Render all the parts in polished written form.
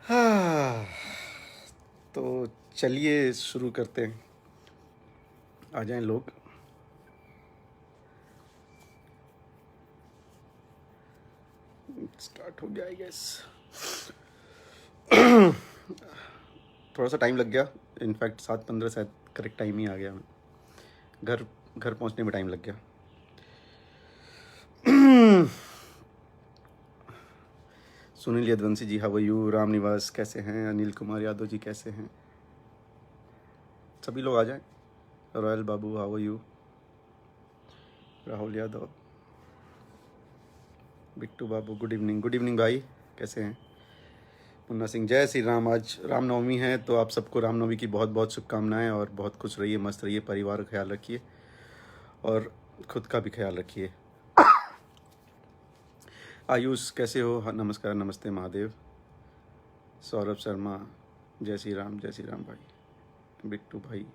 हाँ, तो चलिए शुरू करते हैं। आ जाएं लोग। स्टार्ट हो गया आई गेस। थोड़ा सा टाइम लग गया। इनफैक्ट 7:15 शायद करेक्ट टाइम ही आ गया। घर घर पहुंचने में टाइम लग गया। सुनील यदवंशी जी how are you. Ram Niwas कैसे हैं। अनिल कुमार यादव जी कैसे हैं। सभी लोग आ जाएं। Royal babu how are you. Rahul Yadav, Bittu babu good evening. Good evening भाई, कैसे हैं। मुन्ना सिंह जय श्री राम। आज रामनवमी है तो आप सबको रामनवमी की बहुत बहुत शुभकामनाएं और बहुत खुश रहिए, मस्त रहिए, परिवार का ख्याल रखिए और खुद का भी ख्याल रखिए। आयुष कैसे हो। हाँ, नमस्कार, नमस्ते महादेव। सौरभ शर्मा जय श्री राम, जय श्री राम भाई। बिट्टू भाई,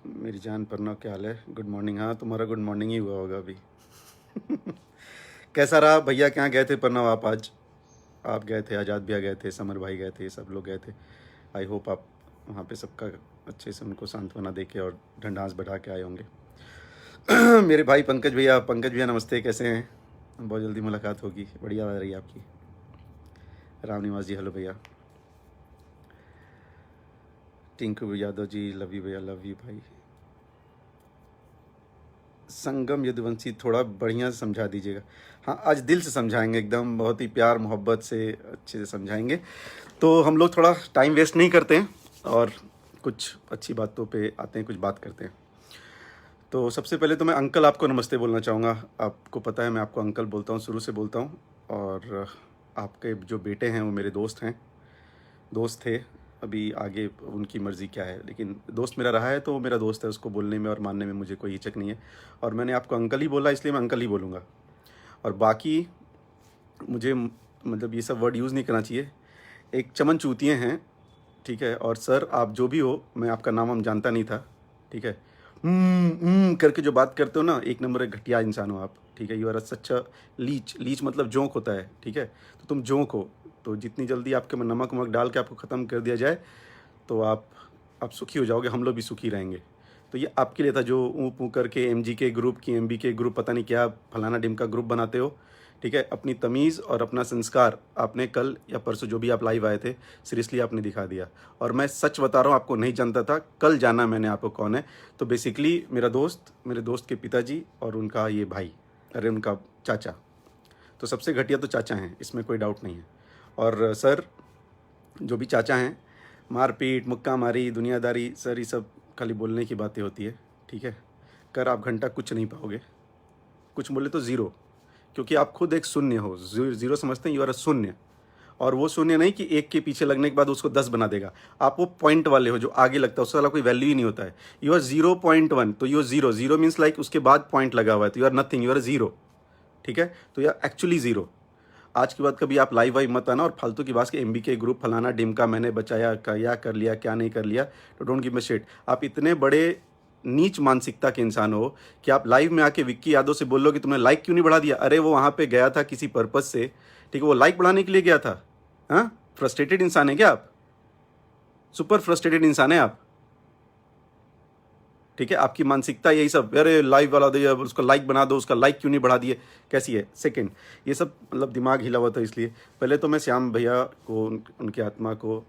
मेरी जान परना क्या हाल है। Good morning. हाँ, तुम्हारा गुड मॉर्निंग ही हुआ होगा अभी। कैसा रहा भैया, क्या गए थे प्रणव आप आज। आप गए थे, आज़ाद भैया गए थे, समर भाई गए थे, सब लोग गए थे। आई होप आप वहाँ पे सबका अच्छे से उनको सांत्वना दे के और ढंढास बढ़ा के आए होंगे। मेरे भाई पंकज भैया, पंकज भैया नमस्ते, कैसे हैं। बहुत जल्दी मुलाकात होगी, बढ़िया आ रही है आपकी। राम निवास जी हेलो भैया। टिंकू यादव जी लव यू भैया, लव यू भाई। संगम यदुवंशी थोड़ा बढ़िया से समझा दीजिएगा। हाँ, आज दिल से समझाएंगे, एकदम बहुत ही प्यार मोहब्बत से अच्छे से समझाएंगे। तो हम लोग थोड़ा टाइम वेस्ट नहीं करते हैं और कुछ अच्छी बातों पे आते हैं, कुछ बात करते हैं। तो सबसे पहले तो मैं अंकल आपको नमस्ते बोलना चाहूँगा। आपको पता है मैं आपको अंकल बोलता हूँ, शुरू से बोलता हूँ। और आपके जो बेटे हैं वो मेरे दोस्त हैं, दोस्त थे। अभी आगे उनकी मर्ज़ी क्या है, लेकिन दोस्त मेरा रहा है तो वो मेरा दोस्त है, उसको बोलने में और मानने में मुझे कोई हिचक नहीं है। और मैंने आपको अंकल ही बोला, इसलिए मैं अंकल ही बोलूँगा। और बाकी मुझे मतलब ये सब वर्ड यूज़ नहीं करना चाहिए। एक चमन चूतिए हैं, ठीक है। और सर आप जो भी हो, मैं आपका नाम हम जानता नहीं था, ठीक है। करके जो बात करते हो ना, एक नंबर एक घटिया इंसान हो आप, ठीक है। You are a such a leech. Leech मतलब जोंक होता है, ठीक है। तो तुम जोंक हो, तो जितनी जल्दी आपके में नमक वमक डाल के आपको ख़त्म कर दिया जाए तो आप सुखी हो जाओगे, हम लोग भी सुखी रहेंगे। तो ये आपके लिए था जो ऊँ ऊँ करके एमजी के ग्रुप की, एमबी के ग्रुप, पता नहीं क्या फलाना डिम का ग्रुप बनाते हो, ठीक है। अपनी तमीज़ और अपना संस्कार आपने कल या परसों जो भी आप लाइव आए थे, सीरियसली आपने दिखा दिया। और मैं सच बता रहा हूँ, आपको नहीं जानता था, कल जाना मैंने आपको कौन है। तो बेसिकली मेरा दोस्त, मेरे दोस्त के पिताजी और उनका ये भाई, अरे उनका चाचा। तो सबसे घटिया तो चाचा हैं, इसमें कोई डाउट नहीं है। और सर जो भी चाचा हैं, मारपीट, मुक्का मारी, दुनियादारी, सर ये सब खाली बोलने की बातें होती है, ठीक है। कर आप घंटा कुछ नहीं पाओगे, कुछ बोले तो ज़ीरो, क्योंकि आप खुद एक शून्य हो। ज़ीरो समझते हैं, यू आर अ शून्य। और वो शून्य नहीं कि एक के पीछे लगने के बाद उसको 10 बना देगा। आप वो पॉइंट वाले हो जो आगे लगता है, उससे वाला कोई वैल्यू ही नहीं होता है। यू आर 0.1, तो you are zero. Zero means like उसके बाद पॉइंट लगा हुआ है, तो you are nothing, you are zero, ठीक है। तो यू आर एक्चुअली ज़ीरो। आज के बाद कभी आप लाइव वाइव मत आना और फालतू की बात के एमबी के ग्रुप फलाना डिमका मैंने बचाया, क्या कर लिया, क्या नहीं कर लिया, तो डोंट गिव मी शिट। आप इतने बड़े नीच मानसिकता के इंसान हो कि आप लाइव में आके विक्की यादव से बोल लो कि तुमने लाइक क्यों नहीं बढ़ा दिया। अरे वो वहाँ पे गया था किसी पर्पज़ से, ठीक है, वो लाइक बढ़ाने के लिए गया था। हाँ, फ्रस्ट्रेटेड इंसान है क्या आप। सुपर फ्रस्ट्रेटेड इंसान है आप, ठीक है। आपकी मानसिकता यही सब, अरे लाइव वाला दे, उसका लाइक बना दो, उसका लाइक क्यों नहीं बढ़ा दिए, कैसी है। सेकंड, ये सब मतलब दिमाग हिला हुआ था। इसलिए पहले तो मैं श्याम भैया को, उनकी आत्मा को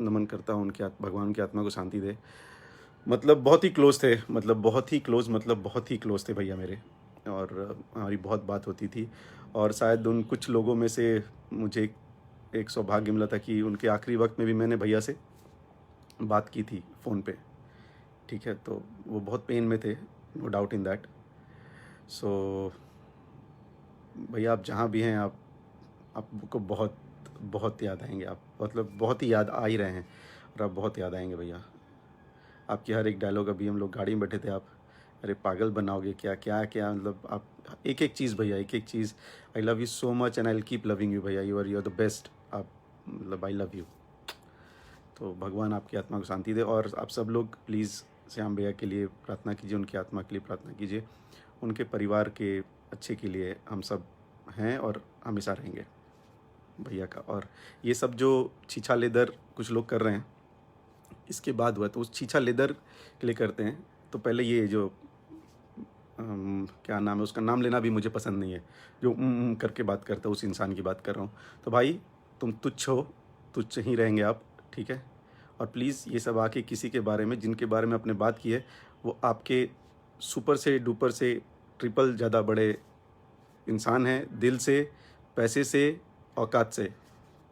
नमन करता हूँ, उनकी भगवान की आत्मा को शांति दे। मतलब बहुत ही क्लोज थे, मतलब बहुत ही क्लोज, मतलब बहुत ही क्लोज थे भैया मेरे। और हमारी बहुत बात होती थी। और शायद उन कुछ लोगों में से मुझे एक सौभाग्य मिला था कि उनके आखिरी वक्त में भी मैंने भैया से बात की थी फ़ोन पे, ठीक है। तो वो बहुत पेन में थे, नो डाउट इन दैट। सो भैया आप जहाँ भी हैं, आपको बहुत बहुत याद आएंगे। आप मतलब बहुत ही याद आ ही रहे हैं और आप बहुत याद आएंगे भैया। आपकी हर एक डायलॉग, अभी हम लोग गाड़ी में बैठे थे, आप अरे पागल बनाओगे क्या क्या क्या, मतलब आप एक एक चीज़ भैया, एक एक चीज़। I love you so much and I will keep loving you भैया, यू आर द बेस्ट। आप मतलब आई लव यू। तो भगवान आपकी आत्मा को शांति दे। और आप सब लोग प्लीज़ श्याम भैया के लिए प्रार्थना कीजिए, उनकी आत्मा के लिए प्रार्थना कीजिए, उनके परिवार के अच्छे के लिए हम सब हैं और हमेशा रहेंगे। भैया का। और ये सब जो छीछा लेदर कुछ लोग कर रहे हैं, इसके बाद हुआ तो उस छीछा लेदर के लिए करते हैं। तो पहले ये जो क्या नाम है उसका, नाम लेना भी मुझे पसंद नहीं है, जो करके बात करता है, उस इंसान की बात कर रहा हूँ। तो भाई तुम तुच्छ हो, तुच्छ ही रहेंगे आप, ठीक है। और प्लीज़ ये सब आके किसी के बारे में, जिनके बारे में आपने बात की है, वो आपके सुपर से डुपर से ट्रिपल ज़्यादा बड़े इंसान हैं, दिल से, पैसे से, औकात से,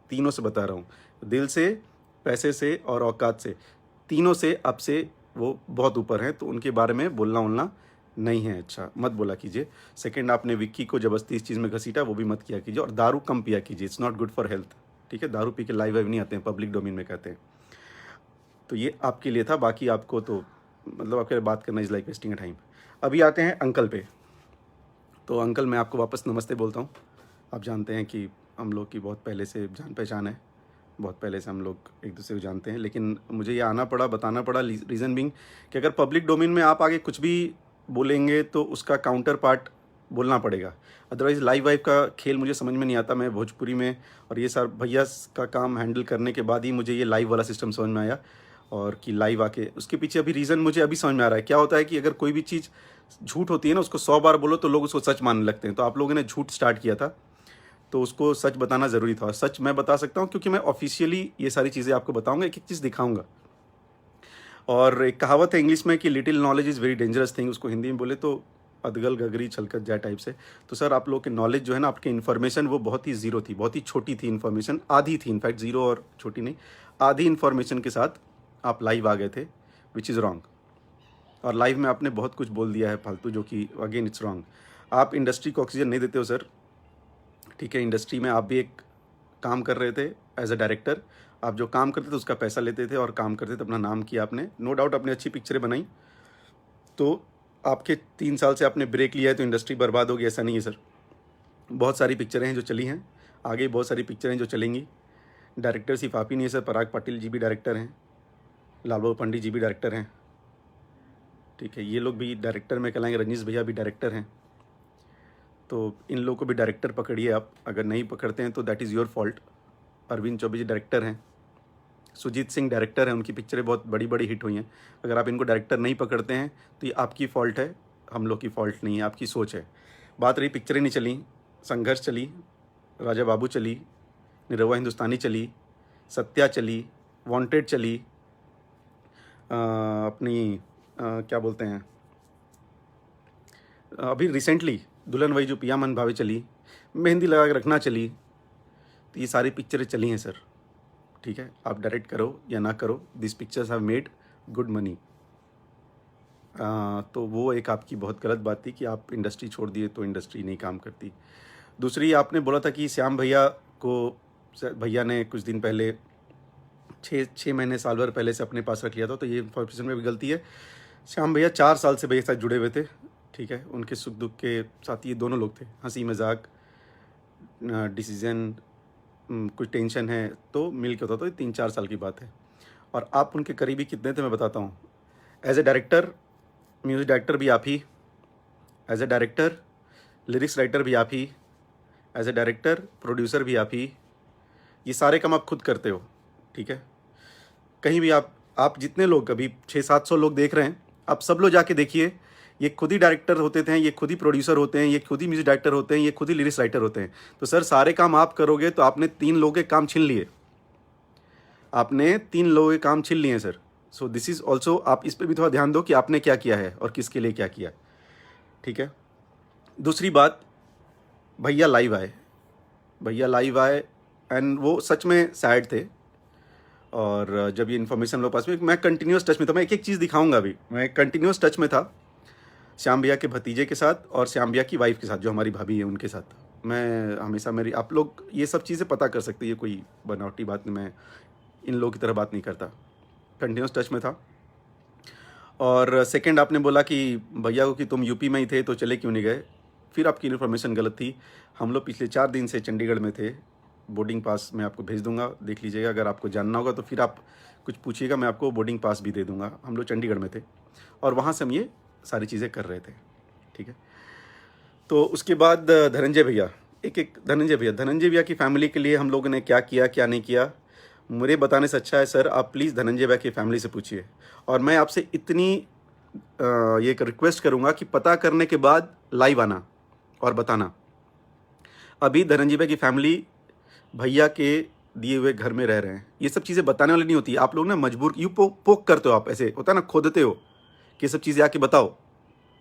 तीनों से बता रहा हूँ। दिल से, पैसे से और औकात से, तीनों से आपसे वो बहुत ऊपर हैं। तो उनके बारे में बोलना उलना नहीं है, अच्छा मत बोला कीजिए। सेकंड, आपने विक्की को ज़बरदस्ती इस चीज़ में घसीटा, वो भी मत किया कीजिए। और दारू कम पिया कीजिए, it's not good for health, ठीक है। दारू पी के लाइव वाइव नहीं आते हैं, पब्लिक डोमेन में कहते हैं। तो ये आपके लिए था, बाकी आपको तो मतलब आपके बात करना is like wasting a time. अभी आते हैं अंकल पे। तो अंकल मैं आपको वापस नमस्ते बोलता हूँ। आप जानते हैं कि हम लोग की बहुत पहले से जान पहचान है, बहुत पहले से हम लोग एक दूसरे को जानते हैं। लेकिन मुझे ये आना पड़ा, बताना पड़ा, रीज़न बिंग कि अगर पब्लिक डोमेन में आप आगे कुछ भी बोलेंगे तो उसका काउंटर पार्ट बोलना पड़ेगा। अदरवाइज़ लाइव वाइव का खेल मुझे समझ में नहीं आता। मैं भोजपुरी में और ये सार भैया का काम हैंडल करने के बाद ही मुझे ये लाइव वाला सिस्टम समझ में आया। और कि लाइव आके उसके पीछे अभी रीज़न मुझे अभी समझ में आ रहा है। क्या होता है कि अगर कोई भी चीज़ झूठ होती है ना, उसको 100 बार बोलो तो लोग उसको सच मानने लगते हैं। तो आप लोगों ने झूठ स्टार्ट किया था, तो उसको सच बताना ज़रूरी था। और सच मैं बता सकता हूँ क्योंकि मैं ऑफिशियली ये सारी चीज़ें आपको बताऊँगा, एक एक चीज़ दिखाऊँगा। और एक कहावत है इंग्लिश में कि little knowledge is very dangerous thing, उसको हिंदी में बोले तो अदगल गगरी छलकत जाए टाइप से। तो सर आप लोग के नॉलेज जो है ना, आपकी इन्फॉर्मेशन वो बहुत ही ज़ीरो थी, बहुत ही छोटी थी इन्फॉर्मेशन, आधी थी इनफैक्ट, ज़ीरो और छोटी नहीं, आधी इन्फॉर्मेशन के साथ आप लाइव आ गए थे, विच इज़ रॉन्ग। और लाइव में आपने बहुत कुछ बोल दिया है फालतू, जो कि अगेन इट्स रॉन्ग। आप इंडस्ट्री को ऑक्सीजन नहीं देते हो सर, ठीक है। इंडस्ट्री में आप भी एक काम कर रहे थे एज अ डायरेक्टर। आप जो काम करते थे उसका पैसा लेते थे और काम करते थे, अपना नाम किया आपने, नो डाउट अपनी अच्छी पिक्चरें बनाई। तो आपके 3 साल से आपने ब्रेक लिया है तो इंडस्ट्री बर्बाद होगी, ऐसा नहीं है सर। बहुत सारी पिक्चरें हैं जो चली हैं, आगे बहुत सारी पिक्चरें जो चलेंगी। डायरेक्टर सिर्फ आप ही नहीं है सर, पराग पाटिल जी भी डायरेक्टर हैं, लाल बाबू पंडित जी भी डायरेक्टर हैं, ठीक है। ये लोग भी डायरेक्टर में कहलाएंगे, रजनीश भैया भी डायरेक्टर हैं। तो इन लोगों को भी डायरेक्टर पकड़िए आप, अगर नहीं पकड़ते हैं तो that is your fault. Arvind Choubey ji director हैं, सुजीत सिंह डायरेक्टर हैं, उनकी पिक्चरें बहुत बड़ी बड़ी हिट हुई हैं। अगर आप इनको डायरेक्टर नहीं पकड़ते हैं तो ये आपकी फ़ॉल्ट है, हम लोग की फ़ॉल्ट नहीं है, आपकी सोच है। बात रही पिक्चरें नहीं चली, संघर्ष चली, राजा बाबू चली, निरहुआ हिंदुस्तानी चली, सत्या चली, वांटेड चली, अपनी क्या बोलते हैं, अभी रिसेंटली दुल्हन वही जो पिया मन भावे चली, मेहंदी लगा के रखना चली। तो ये सारी पिक्चरें चली हैं सर, ठीक है। आप डायरेक्ट करो या ना करो, this pictures have made good money. तो वो एक आपकी बहुत गलत बात थी कि आप इंडस्ट्री छोड़ दिए तो इंडस्ट्री नहीं काम करती। दूसरी, आपने बोला था कि श्याम भैया को, भैया ने कुछ दिन पहले 6 महीने साल भर पहले से अपने पास रख लिया था, तो ये इन्फॉर्मेशन में भी गलती है। श्याम भैया 4 साल से भैया के साथ जुड़े हुए थे, ठीक है। उनके सुख दुख के साथ ये दोनों लोग थे, हंसी मजाक, डिसीजन, कुछ टेंशन है तो मिल के होता। तो ये 3-4 साल की बात है। और आप उनके करीबी कितने थे मैं बताता हूँ। As a director, music director भी आप ही, as a director lyrics writer भी आप ही, एज ए डायरेक्टर प्रोड्यूसर भी आप ही। ये सारे काम आप खुद करते हो, ठीक है। कहीं भी आप जितने लोग, अभी 600-700 लोग देख रहे हैं, आप सब लोग जाके देखिए, ये खुद ही डायरेक्टर होते थे, ये खुद ही प्रोड्यूसर होते हैं, ये खुद ही म्यूजिक डायरेक्टर होते हैं, ये खुद ही लिरिक्स राइटर होते हैं। तो सर सारे काम आप करोगे तो आपने 3 लोगों के काम छीन लिए, आपने 3 लोगों के काम छीन लिए हैं sir. So this is also, आप इस पर भी थोड़ा ध्यान दो कि आपने क्या किया है और किसके लिए क्या किया, ठीक है। दूसरी बात, भैया लाइव आए, भैया लाइव आए एंड वो सच में सैड थे। और जब ये इन्फॉर्मेशन लोग पास में, मैं कंटिन्यूस टच में था, मैं एक एक चीज़ दिखाऊंगा अभी, मैं कंटिन्यूस टच में था श्याम भैया के भतीजे के साथ और श्याम भैया की वाइफ के साथ, जो हमारी भाभी है उनके साथ। मैं हमेशा, मेरी, आप लोग ये सब चीज़ें पता कर सकते हैं, ये कोई बनावटी बात नहीं, मैं इन लोगों की तरह बात नहीं करता, कंटिन्यूस टच में था। और सेकंड, आपने बोला कि भैया को कि तुम यूपी में ही थे तो चले क्यों नहीं गए, फिर आपकी इन्फॉर्मेशन गलत थी। हम लोग पिछले 4 दिन से चंडीगढ़ में थे, बोर्डिंग पास मैं आपको भेज दूंगा, देख लीजिएगा। अगर आपको जानना होगा तो फिर आप कुछ पूछिएगा, मैं आपको बोर्डिंग पास भी दे दूंगा। हम लोग चंडीगढ़ में थे और वहाँ से हम ये सारी चीज़ें कर रहे थे, ठीक है। तो उसके बाद धनंजय भैया, एक एक धनंजय भैया की फैमिली के लिए हम लोगों ने क्या किया क्या नहीं किया, मुझे बताने से अच्छा है सर आप प्लीज़ धनंजय भैया की फैमिली से पूछिए। और मैं आपसे इतनी ये एक रिक्वेस्ट करूँगा कि पता करने के बाद लाइव आना और बताना। अभी धनंजय भैया की फैमिली भैया के दिए हुए घर में रह रहे हैं। ये सब चीज़ें बताने वाली नहीं होती। आप लोग ना मजबूर पोक करते हो, आप ऐसे होता है ना, खोदते हो कि ये सब चीज़ें आके बताओ।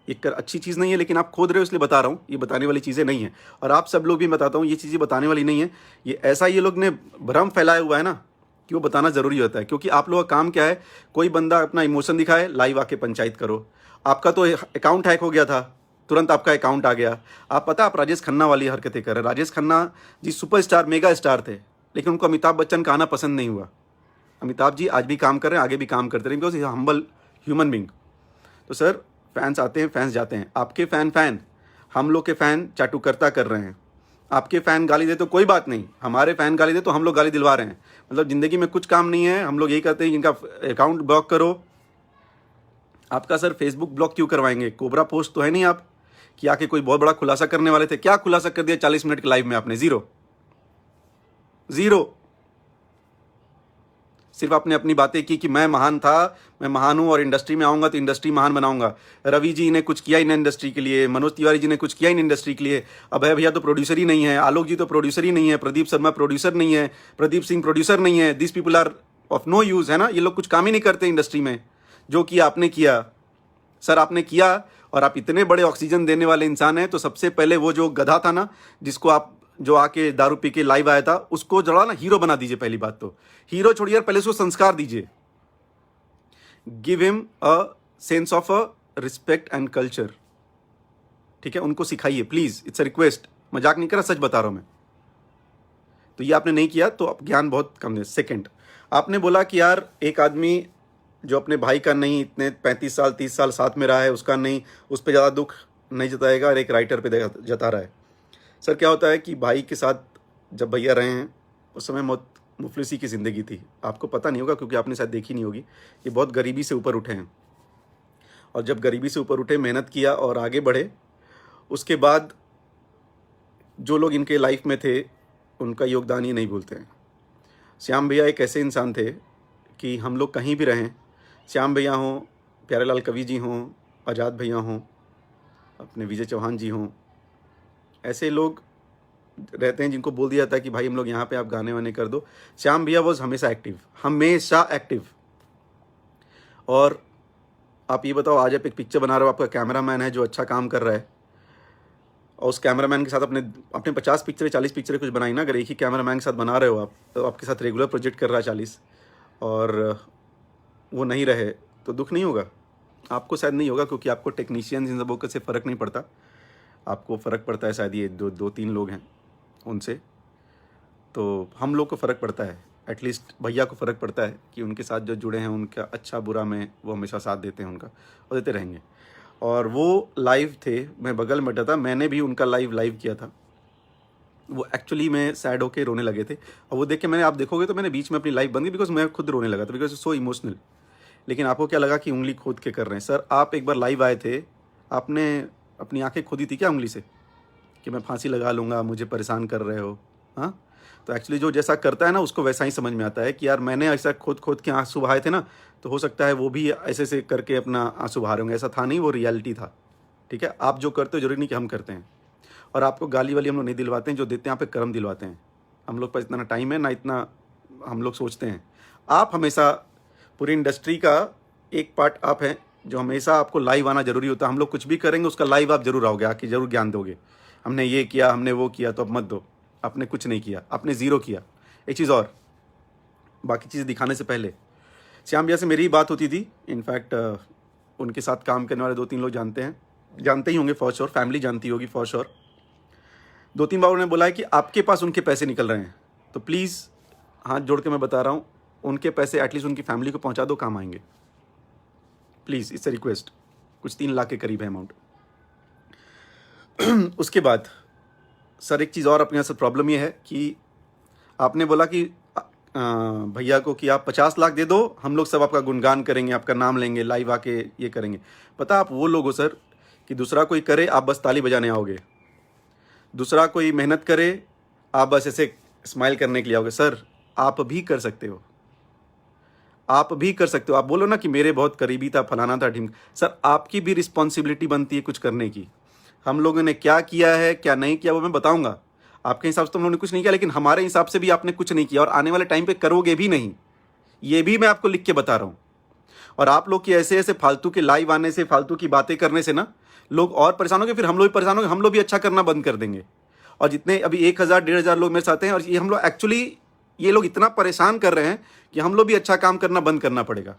एक अच्छी चीज़ नहीं है, लेकिन आप खोद रहे हो इसलिए बता रहा हूँ। ये बताने वाली चीज़ें नहीं है, और आप सब लोग भी बताता हूँ ये चीज़ें बताने वाली नहीं है। ये ऐसा ये लोग ने भ्रम फैलाया हुआ है ना कि वो बताना ज़रूरी होता है। क्योंकि आप लोगों का काम क्या है, कोई बंदा अपना इमोशन दिखाए, लाइव आके पंचायत करो। आपका तो अकाउंट हैक हो गया था, तुरंत आपका अकाउंट आ गया। आप पता आप राजेश खन्ना वाली हरकतें कर रहे हैं। Rajesh Khanna ji superstar mega star थे, लेकिन उनको अमिताभ बच्चन का आना पसंद नहीं हुआ। अमिताभ जी आज भी काम कर रहे हैं, आगे भी काम करते रहेंगे, बिकॉज हम्बल ह्यूमन बींग। तो सर फैंस आते हैं, फैंस जाते हैं। आपके फैन हम लोग के फ़ैन चाटुकर्ता कर रहे हैं। आपके फ़ैन गाली दे तो कोई बात नहीं, हमारे फ़ैन गाली दे तो हम लोग गाली दिलवा रहे हैं। मतलब ज़िंदगी में कुछ काम नहीं है, हम लोग यही कहते हैं इनका अकाउंट ब्लॉक करो। आपका सर फेसबुक ब्लॉक क्यों करवाएंगे? कोबरा पोस्ट तो है नहीं आप कि आके कोई बहुत बड़ा खुलासा करने वाले थे। क्या खुलासा कर दिया 40 मिनट के लाइव में आपने? ज़ीरो। सिर्फ आपने अपनी बातें की कि मैं महान था, मैं महान हूँ और इंडस्ट्री में आऊँगा तो इंडस्ट्री महान बनाऊंगा। रवि जी ने कुछ किया इन इंडस्ट्री के लिए, मनोज तिवारी जी ने कुछ किया इन इंडस्ट्री के लिए, अभय भैया तो प्रोड्यूसर ही नहीं है, आलोक जी तो प्रोड्यूसर ही नहीं है, प्रदीप शर्मा प्रोड्यूसर नहीं है, प्रदीप सिंह प्रोड्यूसर नहीं है। This people are of no use, है ना। ये लोग कुछ काम ही नहीं करते इंडस्ट्री में। जो किया आपने किया सर, आपने किया। और आप इतने बड़े ऑक्सीजन देने वाले इंसान हैं, तो सबसे पहले वो जो गधा था ना, जिसको आप जो आके दारू पी के लाइव आया था, उसको जरा ना हीरो बना दीजिए। पहली बात तो हीरो छोड़िए, पहले उसको संस्कार दीजिए। Give him a sense of a respect and culture, ठीक है। उनको सिखाइए प्लीज, इट्स अ रिक्वेस्ट। मजाक नहीं कर रहा, सच बता रहा हूं मैं। तो ये आपने नहीं किया, तो अब ज्ञान बहुत कम है। सेकंड, आपने बोला कि यार एक आदमी जो अपने भाई का नहीं इतने 35 साल 30 साल साथ में रहा है, उसका नहीं, उस पर ज़्यादा दुख नहीं जताएगा, और एक राइटर पे जता रहा है। सर क्या होता है कि भाई के साथ जब भैया रहे हैं, उस समय बहुत मुफलिसी की ज़िंदगी थी। आपको पता नहीं होगा क्योंकि आपने शायद देखी नहीं होगी। ये बहुत गरीबी से ऊपर उठे हैं, और जब गरीबी से ऊपर उठे, मेहनत किया और आगे बढ़े, उसके बाद जो लोग इनके लाइफ में थे उनका योगदान ही नहीं भूलते हैं। श्याम भैया एक ऐसे इंसान थे कि हम लोग कहीं भी रहें, श्याम भैया हों, प्यारेलाल कवि जी हों, आज़ाद भैया हों, अपने विजय चौहान जी हों, ऐसे लोग रहते हैं जिनको बोल दिया जाता है कि भाई हम लोग यहाँ पे आप गाने वाने कर दो। श्याम भैया वॉज हमेशा एक्टिव, हमेशा एक्टिव। और आप ये बताओ, आज आप एक पिक्चर बना रहे हो, आपका कैमरामैन है जो अच्छा काम कर रहा है, और उस कैमरामैन के साथ अपने 50 पिक्चरें 40 पिक्चरें कुछ बनाई ना। अगर एक ही कैमरामैन के साथ बना रहे हो आप, तो आपके साथ रेगुलर प्रोजेक्ट कर रहा है 40, और वो नहीं रहे तो दुख नहीं होगा? आपको शायद नहीं होगा, क्योंकि आपको टेक्नीशियंस इन सबों से फ़र्क नहीं पड़ता। आपको फ़र्क पड़ता है शायद ये दो तीन लोग हैं उनसे। तो हम लोग को फ़र्क पड़ता है, एटलीस्ट भैया को फ़र्क पड़ता है कि उनके साथ जो जुड़े हैं, उनका अच्छा बुरा में वो हमेशा साथ देते हैं उनका, और देते रहेंगे। और वो लाइव थे, मैं बगल में बैठा था, मैंने भी उनका लाइव किया था। वो एक्चुअली में सैड होके रोने लगे थे, और वो देख के आप देखोगे तो मैंने बीच में अपनी लाइव बंद की, बिकॉज मैं खुद रोने लगा था, बिकॉज सो इमोशनल। लेकिन आपको क्या लगा कि उंगली खोद के कर रहे हैं? सर आप एक बार लाइव आए थे, आपने अपनी आंखें खोदी थी क्या उंगली से कि मैं फांसी लगा लूँगा, मुझे परेशान कर रहे हो? हाँ, तो एक्चुअली जो जैसा करता है ना, उसको वैसा ही समझ में आता है कि यार मैंने ऐसा खोद के आंसू बहाए थे ना, तो हो सकता है वो भी ऐसे से करके अपना आंसू बहा रहे होंगे। ऐसा था नहीं, वो रियलिटी था, ठीक है। आप जो करते हो जरूरी नहीं कि हम करते हैं। और आपको गाली वाली हम लोग नहीं दिलवाते हैं, जो देते हैं यहाँ पे कर्म दिलवाते हैं। हम लोग पास इतना टाइम है ना, इतना हम लोग सोचते हैं। आप हमेशा पूरी इंडस्ट्री का एक पार्ट आप हैं, जो हमेशा आपको लाइव आना जरूरी होता है। हम लोग कुछ भी करेंगे उसका लाइव आप जरूर आओगे, आके जरूर ज्ञान दोगे। हमने ये किया, हमने वो किया, तो अब मत दो। आपने कुछ नहीं किया, आपने ज़ीरो किया। एक चीज़ और, बाकी चीज़ें दिखाने से पहले श्याम भैया से मेरी बात होती थी। इनफैक्ट उनके साथ काम करने वाले 2-3 लोग जानते ही होंगे फॉर श्योर, फैमिली जानती होगी फॉर श्योर। 2-3 बार उन्होंने बोला है कि आपके पास उनके पैसे निकल रहे हैं, तो प्लीज़ हाथ जोड़ के मैं बता रहा हूँ, उनके पैसे एटलीस्ट उनकी फैमिली को पहुँचा दो, काम आएंगे प्लीज़। It's a request. कुछ 3 लाख के करीब है अमाउंट। उसके बाद सर एक चीज़ और अपने यहाँ से प्रॉब्लम ये है कि आपने बोला कि भैया को कि आप 50 लाख दे दो, हम लोग सब आपका गुणगान करेंगे, आपका नाम लेंगे, लाइव आके ये करेंगे। पता आप वो लोग हो सर कि दूसरा कोई करे, आप बस ताली बजाने आओगे। दूसरा कोई मेहनत करे, आप बस ऐसे स्माइल करने के लिए आओगे। सर आप भी कर सकते हो, आप भी कर सकते हो। आप बोलो ना कि मेरे बहुत करीबी था, फलाना था, ढिम। सर आपकी भी रिस्पॉन्सिबिलिटी बनती है कुछ करने की। हम लोगों ने क्या किया है क्या नहीं किया वो मैं बताऊंगा। आपके हिसाब से तो हम लोगों ने कुछ नहीं किया, लेकिन हमारे हिसाब से भी आपने कुछ नहीं किया और आने वाले टाइम पे करोगे भी नहीं, ये भी मैं आपको लिख के बता रहा हूं। और आप लोग की ऐसे ऐसे फालतू के लाइव आने से, फालतू की बातें करने से ना लोग और परेशान होंगे, फिर हम लोग भी परेशान होंगे, हम लोग भी अच्छा करना बंद कर देंगे। और जितने अभी 1,000 1,500 लोग मेरे साथ हैं, और ये हम लोग एक्चुअली ये लोग इतना परेशान कर रहे हैं कि हम लोग भी अच्छा काम करना बंद करना पड़ेगा।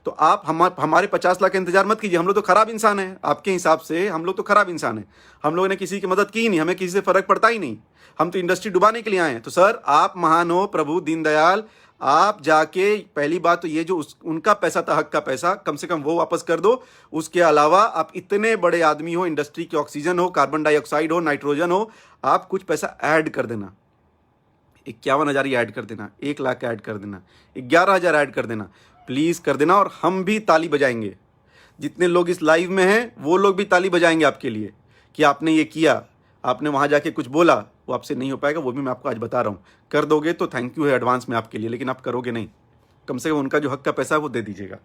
तो आप हमारे 50 लाख का इंतजार मत कीजिए। हम लोग तो खराब इंसान हैं, आपके हिसाब से हम लोग तो खराब इंसान हैं। हम लोगों ने किसी की मदद की ही नहीं, हमें किसी से फर्क पड़ता ही नहीं। हम तो इंडस्ट्री डुबाने के लिए आए हैं। तो सर आप महान हो, प्रभु दीनदयाल, आप जाके पहली बात तो ये जो उनका पैसा था, हक का पैसा, कम से कम वो वापस कर दो। उसके अलावा आप इतने बड़े आदमी हो, इंडस्ट्री के ऑक्सीजन हो, कार्बन डाइऑक्साइड हो, नाइट्रोजन हो, आप कुछ पैसा ऐड कर देना। 51,000 ऐड कर देना, 1,00,000 ऐड कर देना, 11,000 ऐड कर देना, प्लीज़ कर देना। और हम भी ताली बजाएंगे, जितने लोग इस लाइव में हैं वो लोग भी ताली बजाएंगे आपके लिए कि आपने ये किया, आपने वहाँ जाके कुछ बोला। वो आपसे नहीं हो पाएगा, वो भी मैं आपको आज बता रहा हूँ। कर दोगे तो थैंक यू है एडवांस में आपके लिए, लेकिन आप करोगे नहीं। कम से कम उनका जो हक का पैसा है वो दे दीजिएगा।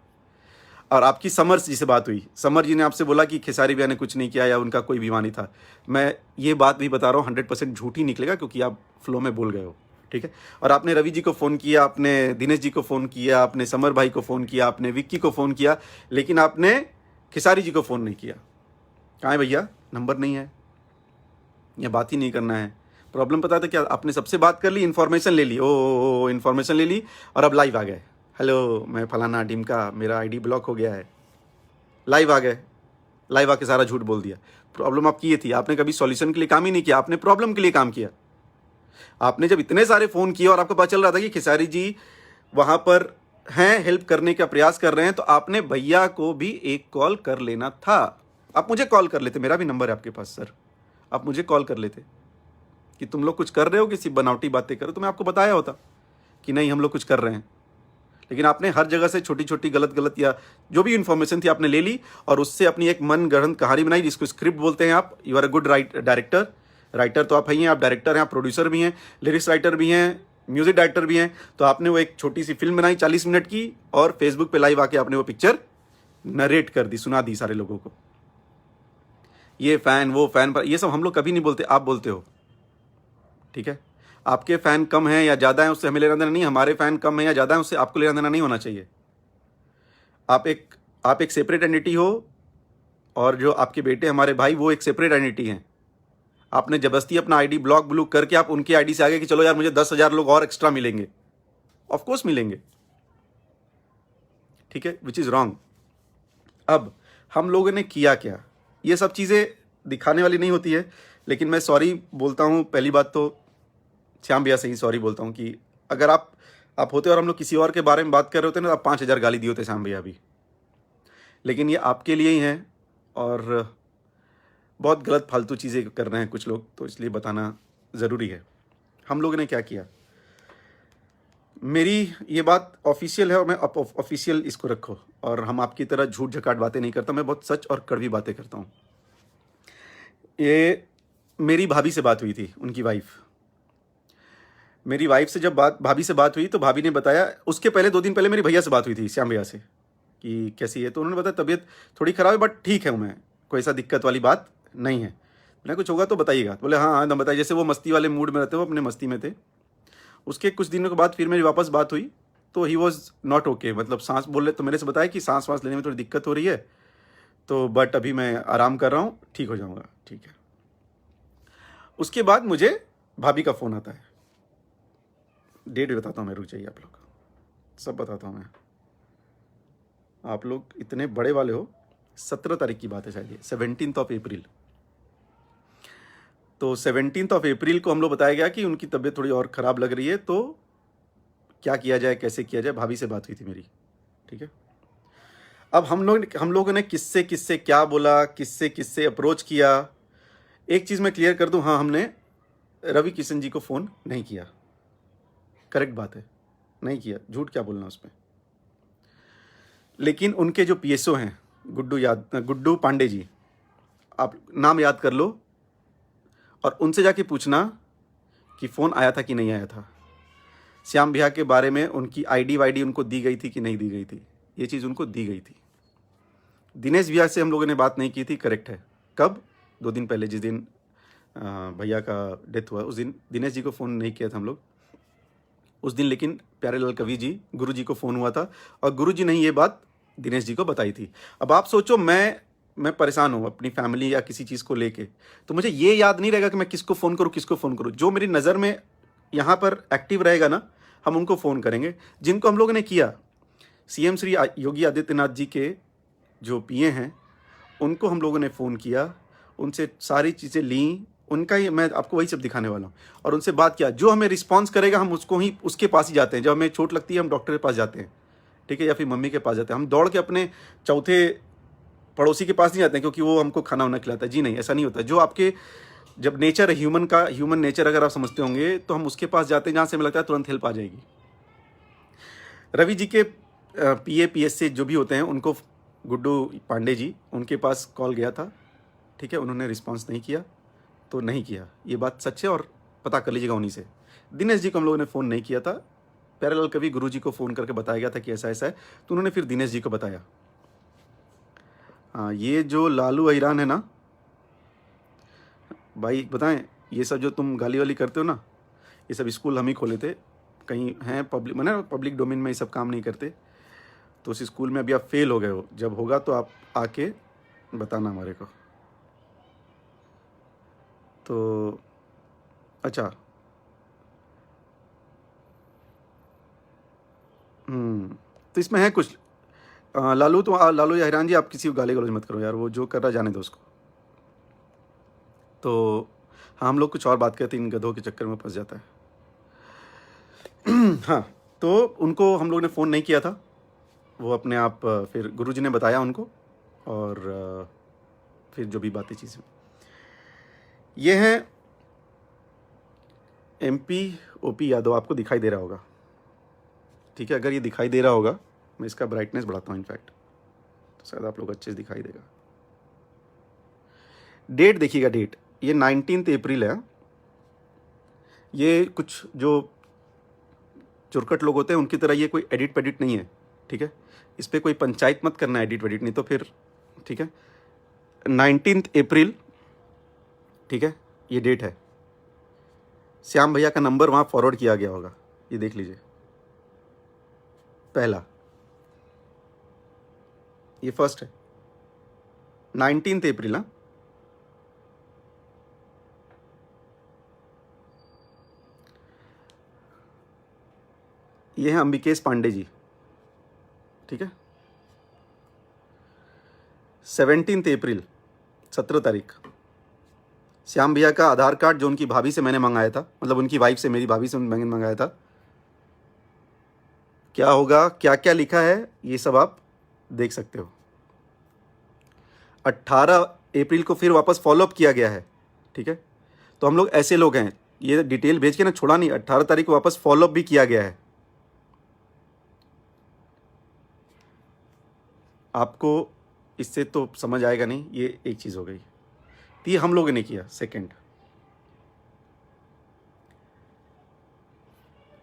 और आपकी समर जी से बात हुई, समर जी ने आपसे बोला कि खेसारी भैया ने कुछ नहीं किया या उनका कोई बीमा नहीं था। मैं ये बात भी बता रहा हूँ 100% झूठ ही निकलेगा, क्योंकि आप फ्लो में बोल गए हो, ठीक है। और आपने रवि जी को फ़ोन किया, आपने दिनेश जी को फ़ोन किया, आपने समर भाई को फ़ोन किया, आपने विक्की को फ़ोन किया, लेकिन आपने खेसारी जी को फ़ोन नहीं किया। कहाँ है भैया, नंबर नहीं है या बात ही नहीं करना है। प्रॉब्लम पता था क्या, आपने सबसे बात कर ली, इन्फॉर्मेशन ले ली, ओ इन्फॉर्मेशन ले ली, और अब लाइव आ गए। हेलो मैं फलाना ढिमका, मेरा आईडी ब्लॉक हो गया है। लाइव आ गए, लाइव आके सारा झूठ बोल दिया। प्रॉब्लम आपकी ये थी, आपने कभी सॉल्यूशन के लिए काम ही नहीं किया, आपने प्रॉब्लम के लिए काम किया। आपने जब इतने सारे फ़ोन किए और आपको पता चल रहा था कि खेसारी जी वहाँ पर हैं, हेल्प करने का प्रयास कर रहे हैं, तो आपने भैया को भी एक कॉल कर लेना था। आप मुझे कॉल कर लेते, मेरा भी नंबर है आपके पास सर, आप मुझे कॉल कर लेते कि तुम लोग कुछ कर रहे हो, किसी बनावटी बातें करो, तो मैं आपको बताया होता कि नहीं हम लोग कुछ कर रहे हैं। लेकिन आपने हर जगह से छोटी छोटी गलत या जो भी इन्फॉर्मेशन थी आपने ले ली, और उससे अपनी एक मन गढ़ंत कहानी बनाई, जिसको स्क्रिप्ट बोलते हैं। आप you are a good director, writer तो आप ही हैं, आप डायरेक्टर हैं, आप प्रोड्यूसर भी हैं, लिरिक्स राइटर भी हैं, म्यूजिक डायरेक्टर भी हैं। तो आपने वो एक छोटी सी फिल्म बनाई 40 मिनट की, और फेसबुक पे लाइव आके आपने वो पिक्चर नरेट कर दी, सुना दी सारे लोगों को। ये फैन वो फैन पर, ये सब हम लोग कभी नहीं बोलते, आप बोलते हो, ठीक है। आपके फैन कम हैं या ज़्यादा हैं उससे हमें लेना देना नहीं, हमारे फैन कम हैं या ज़्यादा हैं उससे आपको लेना देना नहीं होना चाहिए। आप एक सेपरेट एंटिटी हो, और जो आपके बेटे हमारे भाई वो एक सेपरेट एंटिटी हैं। आपने जबरदस्ती अपना आईडी ब्लॉक ब्लूक करके आप उनकी आईडी से आगे कि चलो यार मुझे 10,000 लोग और एक्स्ट्रा मिलेंगे। ऑफकोर्स मिलेंगे, ठीक है, विच इज़ रॉन्ग। अब हम लोगों ने किया क्या, ये सब चीज़ें दिखाने वाली नहीं होती है, लेकिन मैं सॉरी बोलता हूँ। पहली बात तो श्याम भैया से ही सॉरी बोलता हूँ कि अगर आप होते और हम लोग किसी और के बारे में बात कर रहे होते ना, तो आप 5,000 गाली दिए होते श्याम भैया भी। लेकिन ये आपके लिए ही हैं, और बहुत गलत फालतू चीज़ें कर रहे हैं कुछ लोग, तो इसलिए बताना ज़रूरी है। हम लोगों ने क्या किया, मेरी ये बात ऑफिशियल है, और मैं ऑफिशियल इसको रखो। और हम आपकी तरह झूठ झकाट बातें नहीं करता, मैं बहुत सच और कड़वी बातें करता हूँ। ये मेरी भाभी से बात हुई थी, उनकी वाइफ। मेरी वाइफ से जब भाभी से बात हुई, तो भाभी ने बताया, उसके पहले 2 दिन पहले मेरी भैया से बात हुई थी, श्याम भैया से, कि कैसी है। तो उन्होंने बताया तबीयत थोड़ी ख़राब है, बट ठीक है, मैं कोई ऐसा दिक्कत वाली बात नहीं है। मैंने कुछ होगा तो बताइएगा। बोले हाँ हाँ, बताइए। जैसे वो मस्ती वाले मूड में रहते, वो अपने मस्ती में थे। उसके कुछ दिनों के बाद फिर मेरी वापस बात हुई, तो ही वॉज नॉट ओके, मतलब सांस बोल रहे, तो मेरे से बताया कि सांस वाँस लेने में थोड़ी दिक्कत हो रही है, तो बट अभी मैं आराम कर रहा हूँ, ठीक हो जाऊँगा, ठीक है। उसके बाद मुझे भाभी का फ़ोन आता है, डेट भी बताता हूँ मैं, रुक जाइए, आप लोग सब बताता हूँ मैं। आप लोग इतने बड़े वाले हो, 17 तारीख की बात है शायद, ये 17th ऑफ अप्रैल। तो 17th ऑफ अप्रैल को हम लोग बताया गया कि उनकी तबीयत थोड़ी और ख़राब लग रही है, तो क्या किया जाए, कैसे किया जाए। भाभी से बात हुई थी मेरी, ठीक है। अब हम लोगों ने किससे क्या बोला, किससे अप्रोच किया। एक चीज़ मैं क्लियर कर दूं, हाँ, हमने रवि किशन जी को फ़ोन नहीं किया, करेक्ट बात है, नहीं किया, झूठ क्या बोलना उसमें। लेकिन उनके जो पीएसओ हैं, गुड्डू पांडे जी, आप नाम याद कर लो, और उनसे जाके पूछना कि फ़ोन आया था कि नहीं आया था। श्याम भैया के बारे में उनकी आईडी वाईडी उनको दी गई थी कि नहीं दी गई थी, ये चीज़ उनको दी गई थी। दिनेश भैया से हम लोगों ने बात नहीं की थी, करेक्ट है। कब? 2 दिन पहले, जिस दिन भैया का डेथ हुआ, उस दिन दिनेश जी को फ़ोन नहीं किया था हम लोग उस दिन, लेकिन प्यारेलाल कवि जी गुरु जी को फ़ोन हुआ था और गुरु जी ने ये बात दिनेश जी को बताई थी। अब आप सोचो, मैं परेशान हूँ अपनी फैमिली या किसी चीज़ को लेके, तो मुझे ये याद नहीं रहेगा कि मैं किसको फ़ोन करूँ, किसको फ़ोन करूँ। जो मेरी नज़र में यहाँ पर एक्टिव रहेगा ना, हम उनको फ़ोन करेंगे। जिनको हम लोगों ने किया, सीएम श्री योगी आदित्यनाथ जी के जो पीए हैं, उनको हम लोगों ने फ़ोन किया, उनसे सारी चीज़ें ली, उनका ही मैं आपको वही सब दिखाने वाला हूँ, और उनसे बात किया। जो हमें रिस्पॉन्स करेगा हम उसके पास ही जाते हैं। जब हमें चोट लगती है हम डॉक्टर के पास जाते हैं, ठीक है, या फिर मम्मी के पास जाते हैं। हम दौड़ के अपने चौथे पड़ोसी के पास नहीं जाते हैं क्योंकि वो हमको खाना वाना खिलाता है। जी नहीं, ऐसा नहीं होता। जो आपके जब नेचर है ह्यूमन नेचर अगर आप समझते होंगे, तो हम उसके पास जाते हैं जहाँ से हमें लगता है तुरंत हेल्प आ जाएगी। रवि जी के पीए पीएस से जो भी होते हैं, उनको गुड्डू पांडे जी, उनके पास कॉल गया था, ठीक है, उन्होंने रिस्पॉन्स नहीं किया, तो नहीं किया, ये बात सच है, और पता कर लीजिएगा उन्हीं से। दिनेश जी को हम लोगों ने फ़ोन नहीं किया था, प्यारेलाल कवि गुरु जी को फ़ोन करके बताया गया था कि ऐसा ऐसा है, तो उन्होंने फिर दिनेश जी को बताया। हाँ, ये जो लालू हैरान है ना भाई, बताएं, ये सब जो तुम गाली वाली करते हो ना, ये सब स्कूल हम ही खोले थे। कहीं हैं पब्लिक, मैंने पब्लिक डोमेन में ये सब काम नहीं करते, तो उस स्कूल में अभी आप फेल हो गए हो। जब होगा तो आप आके बताना हमारे को। तो अच्छा, तो इसमें है कुछ लालू, तो लालू या हैरान जी, आप किसी को गाली गलौज मत करो यार, वो जो कर रहा जाने दो उसको। तो हाँ, हम लोग कुछ और बात करते हैं, इन गधों के चक्कर में फंस जाता है। हाँ, तो उनको हम लोग ने फ़ोन नहीं किया था, वो अपने आप फिर गुरुजी ने बताया उनको, और फिर जो भी बातें चीज़ें, ये हैं MP OP यादव। आपको दिखाई दे रहा होगा, ठीक है, अगर ये दिखाई दे रहा होगा, मैं इसका ब्राइटनेस बढ़ाता हूँ इनफैक्ट, तो शायद आप लोग अच्छे से दिखाई देगा। डेट देखिएगा, डेट ये 19 अप्रैल है। ये कुछ जो चुरकट लोग होते हैं उनकी तरह ये कोई एडिट पेडिट नहीं है, ठीक है, इस पर कोई पंचायत मत करना एडिट वेडिट, नहीं तो फिर, ठीक है। 19 अप्रैल, ठीक है, ये डेट है। श्याम भैया का नंबर वहाँ फॉरवर्ड किया गया होगा, ये देख लीजिए, पहला, ये फर्स्ट है, 19 अप्रैल। हाँ, ये है अंबिकेश पांडे जी, ठीक है, 17 अप्रैल, 17 तारीख, श्याम भैया का आधार कार्ड जो उनकी भाभी से मैंने मंगाया था, मतलब उनकी वाइफ से, मेरी भाभी से मैंने मंगाया था। क्या होगा, क्या क्या लिखा है, ये सब आप देख सकते हो। 18 अप्रैल को फिर वापस फॉलोअप किया गया है, ठीक है। तो हम लोग ऐसे लोग हैं, ये डिटेल भेज के ना छोड़ा नहीं, 18 तारीख को वापस फॉलोअप भी किया गया है। आपको इससे तो समझ आएगा नहीं, ये एक चीज़ हो गई। तो ये हम लोगों ने किया। सेकंड,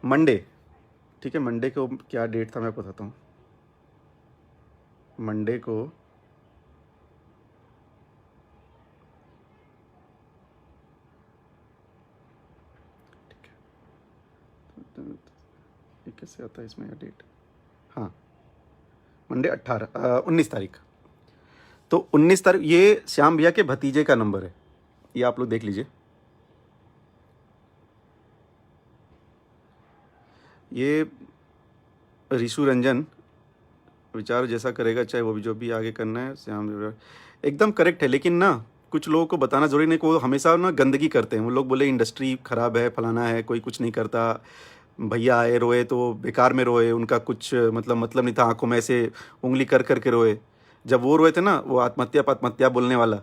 मंडे, ठीक है, मंडे को क्या डेट था मैं बताता हूँ। मंडे को ये कैसे आता है इसमें या डेट, हाँ, मंडे 19 तारीख। तो 19 तारीख, ये श्याम भैया के भतीजे का नंबर है, ये आप लोग देख लीजिए। ये ऋषु रंजन विचार जैसा करेगा, चाहे वो भी जो भी आगे करना है, श्याम एकदम करेक्ट है। लेकिन ना कुछ लोगों को बताना जरूरी नहीं, को हमेशा ना गंदगी करते हैं। वो लोग बोले इंडस्ट्री ख़राब है, फलाना है, कोई कुछ नहीं करता, भैया आए रोए तो बेकार में रोए, उनका कुछ मतलब नहीं था, आंखों में ऐसे उंगली कर करके रोए। जब वो रोए थे ना, वो आत्महत्या बोलने वाला,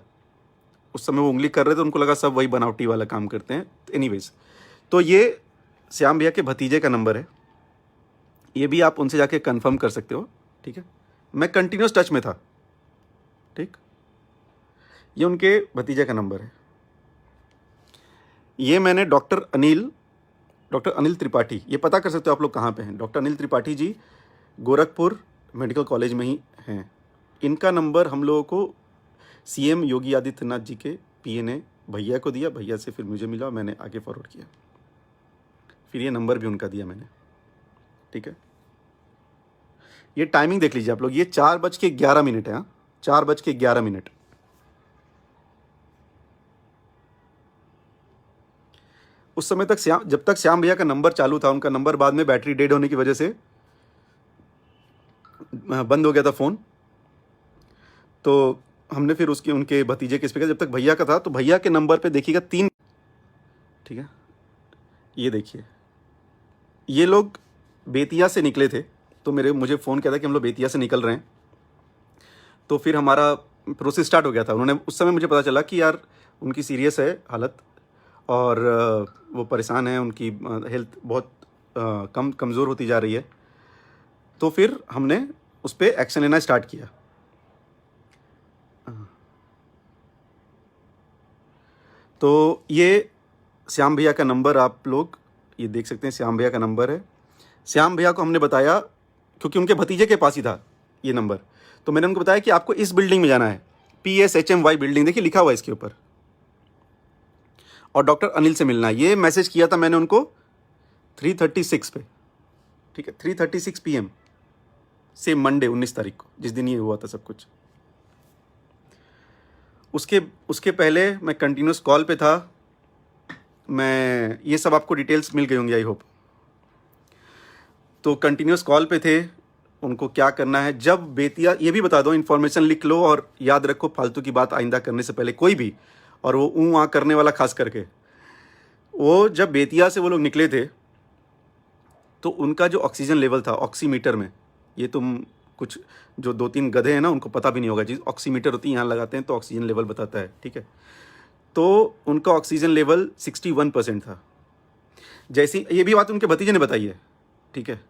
उस समय वो उंगली कर रहे थे, उनको लगा सब वही बनावटी वाला काम करते हैं। एनीवेज, तो ये श्याम भैया के भतीजे का नंबर है, ये भी आप उनसे जाके कंफर्म कर सकते हो, ठीक है। मैं कंटिन्यूस टच में था, ठीक, ये उनके भतीजे का नंबर है। ये मैंने डॉक्टर अनिल त्रिपाठी, ये पता कर सकते हो आप लोग कहाँ पे हैं। Doctor Anil Tripathi ji Gorakhpur medical college में ही हैं। इनका नंबर हम लोगों को सीएम योगी आदित्यनाथ जी के पीए ने भैया को दिया, भैया से फिर मुझे मिला, मैंने आगे फॉरवर्ड किया, फिर ये नंबर भी उनका दिया मैंने। ठीक है, ये टाइमिंग देख लीजिए आप लोग, ये 4:11 है। हाँ, 4:11। उस समय तक जब तक श्याम भैया का नंबर चालू था, उनका नंबर बाद में बैटरी डेड होने की वजह से बंद हो गया था फ़ोन। तो हमने फिर उनके भतीजे के स्पीकर, जब तक भैया का था, तो भैया के नंबर पे देखिएगा 3। ठीक है, ये देखिए, ये लोग बेतिया से निकले थे, तो मुझे फ़ोन किया था कि हम लोग बेतिया से निकल रहे हैं। तो फिर हमारा प्रोसेस स्टार्ट हो गया था। उन्होंने उस समय मुझे पता चला कि यार उनकी सीरियस है हालत, और वो परेशान है, उनकी हेल्थ बहुत कमज़ोर होती जा रही है। तो फिर हमने उस पर एक्शन लेना स्टार्ट किया। तो ये श्याम भैया का नंबर आप लोग ये देख सकते हैं, श्याम भैया का नंबर है। श्याम भैया को हमने बताया, क्योंकि उनके भतीजे के पास ही था ये नंबर, तो मैंने उनको बताया कि आपको इस बिल्डिंग में जाना है, PSHMY बिल्डिंग, देखिए लिखा हुआ है इसके ऊपर, और डॉक्टर अनिल से मिलना है। ये मैसेज किया था मैंने उनको 3:36 पे। ठीक है, 3:36 PM से मंडे 19 तारीख को, जिस दिन ये हुआ था सब कुछ। उसके पहले मैं कंटिन्यूस कॉल पे था। मैं ये सब आपको डिटेल्स मिल गई होंगी आई होप। तो कंटिन्यूस कॉल पे थे, उनको क्या करना है। जब बेतिया, ये भी बता दो, इन्फॉर्मेशन लिख लो और याद रखो, फालतू की बात आइंदा करने से पहले कोई भी, और वो वहाँ करने वाला खास करके, वो जब बेतिया से वो लोग निकले थे, तो उनका जो ऑक्सीजन लेवल था ऑक्सीमीटर में, ये तुम कुछ जो 2-3 गधे हैं ना, उनको पता भी नहीं होगा, जिस ऑक्सीमीटर होती है यहाँ लगाते हैं तो ऑक्सीजन लेवल बताता है। ठीक है, तो उनका ऑक्सीजन लेवल 61% था। जैसी ये भी बात उनके भतीजे ने बताई है। ठीक है,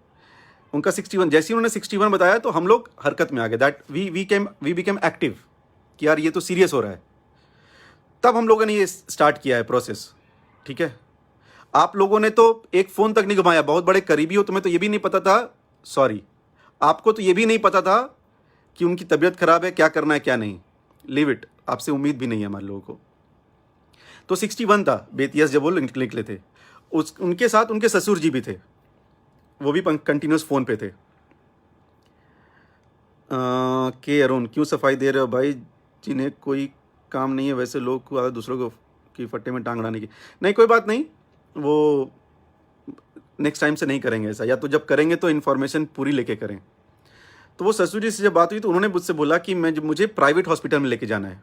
उनका 61, जैसे उन्होंने 61 बताया तो हम लोग हरकत में आ गए, दैट वी बिकेम एक्टिव कि यार ये तो सीरियस हो रहा है। तब हम लोगों ने ये स्टार्ट किया है प्रोसेस। ठीक है, आप लोगों ने तो एक फ़ोन तक नहीं घुमाया, बहुत बड़े करीबी हो, तुम्हें तो ये भी नहीं पता था, सॉरी, आपको तो ये भी नहीं पता था कि उनकी तबीयत खराब है, क्या करना है क्या नहीं, लीव इट, आपसे उम्मीद भी नहीं है हमारे लोगों को। तो 61 था बेतिया जब वो निकले थे। उनके साथ उनके ससुर जी भी थे, वो भी कंटिन्यूस फ़ोन पे थे। के अरुण, क्यों सफाई दे रहे हो भाई, जिन्हें कोई काम नहीं है वैसे लोग को आदत दूसरों को की फट्टे में टांग अड़ाने की। नहीं, कोई बात नहीं, वो नेक्स्ट टाइम से नहीं करेंगे ऐसा, या तो जब करेंगे तो इन्फॉर्मेशन पूरी लेके करें। तो वो ससुर जी से जब बात हुई तो उन्होंने मुझसे बोला कि मुझे प्राइवेट हॉस्पिटल में लेके जाना है।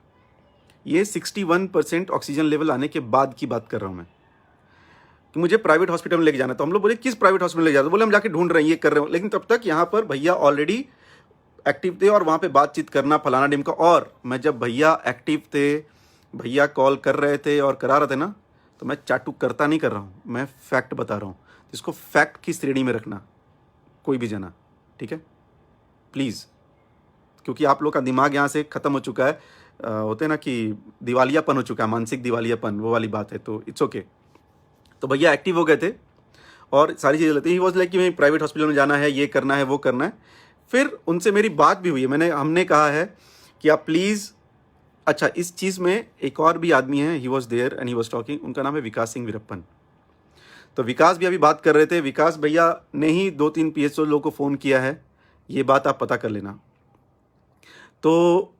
ये 61% ऑक्सीजन लेवल आने के बाद की बात कर रहा हूँ मैं, कि मुझे प्राइवेट हॉस्पिटल में लेके जाना है। तो हम लोग बोले किस प्राइवेट हॉस्पिटल में लेके जाते, बोले हम जाके ढूंढ रहे हैं, ये कर रहे हो। लेकिन तब तक यहाँ पर भैया ऑलरेडी एक्टिव थे और वहाँ पे बातचीत करना फलाना डिम का। और मैं जब भैया एक्टिव थे, भैया कॉल कर रहे थे और करा रहे थे ना, तो मैं चाटू करता नहीं कर रहा हूँ, मैं फैक्ट बता रहा हूँ। इसको फैक्ट की श्रेणी में रखना कोई भी जना, ठीक है प्लीज़, क्योंकि आप लोग का दिमाग यहाँ से ख़त्म हो चुका है। होते ना कि दिवालियापन हो चुका है, मानसिक दिवालियापन, वो वाली बात है। तो इट्स ओके। तो भैया एक्टिव हो गए थे और सारी चीज़ें लेते ही वॉज लाइक कि मैं प्राइवेट हॉस्पिटल में जाना है, ये करना है, वो करना है। फिर उनसे मेरी बात भी हुई है, हमने कहा है कि आप प्लीज़, अच्छा इस चीज़ में एक और भी आदमी है, he was there and he was talking, उनका नाम है विकास सिंह वीरप्पन। तो विकास भी अभी बात कर रहे थे, विकास भैया ने ही 2-3 PSO लोगों को फ़ोन किया है, ये बात आप पता कर लेना। तो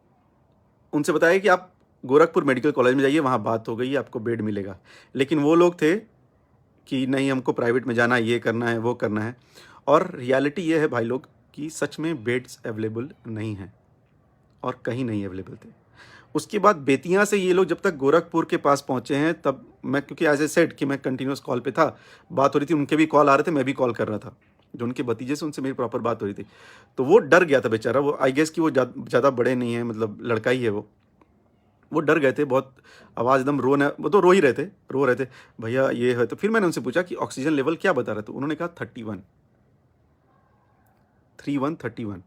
उनसे बताया कि आप गोरखपुर मेडिकल कॉलेज में जाइए, वहाँ बात हो गई, आपको बेड मिलेगा। लेकिन वो लोग थे कि नहीं, हमको प्राइवेट में जाना है, ये करना है, वो करना है। और रियलिटी ये है भाई लोग कि सच में बेड्स अवेलेबल नहीं हैं और कहीं नहीं अवेलेबल थे। उसके बाद बेतिया से ये लोग जब तक गोरखपुर के पास पहुँचे हैं, तब मैं, क्योंकि एज ए सेड कि मैं कंटिन्यूस कॉल पे था, बात हो रही थी, उनके भी कॉल आ रहे थे, मैं भी कॉल कर रहा था, जो उनके भतीजे से उनसे मेरी प्रॉपर बात हो रही थी। तो वो डर गया था बेचारा, वो आई गेस कि वो ज़्यादा बड़े नहीं है, मतलब लड़का ही है वो डर गए थे बहुत, आवाज़ एकदम वो तो रो रहे थे भैया ये है। तो फिर मैंने उनसे पूछा कि ऑक्सीजन लेवल क्या बता रहे थे, उन्होंने कहा 31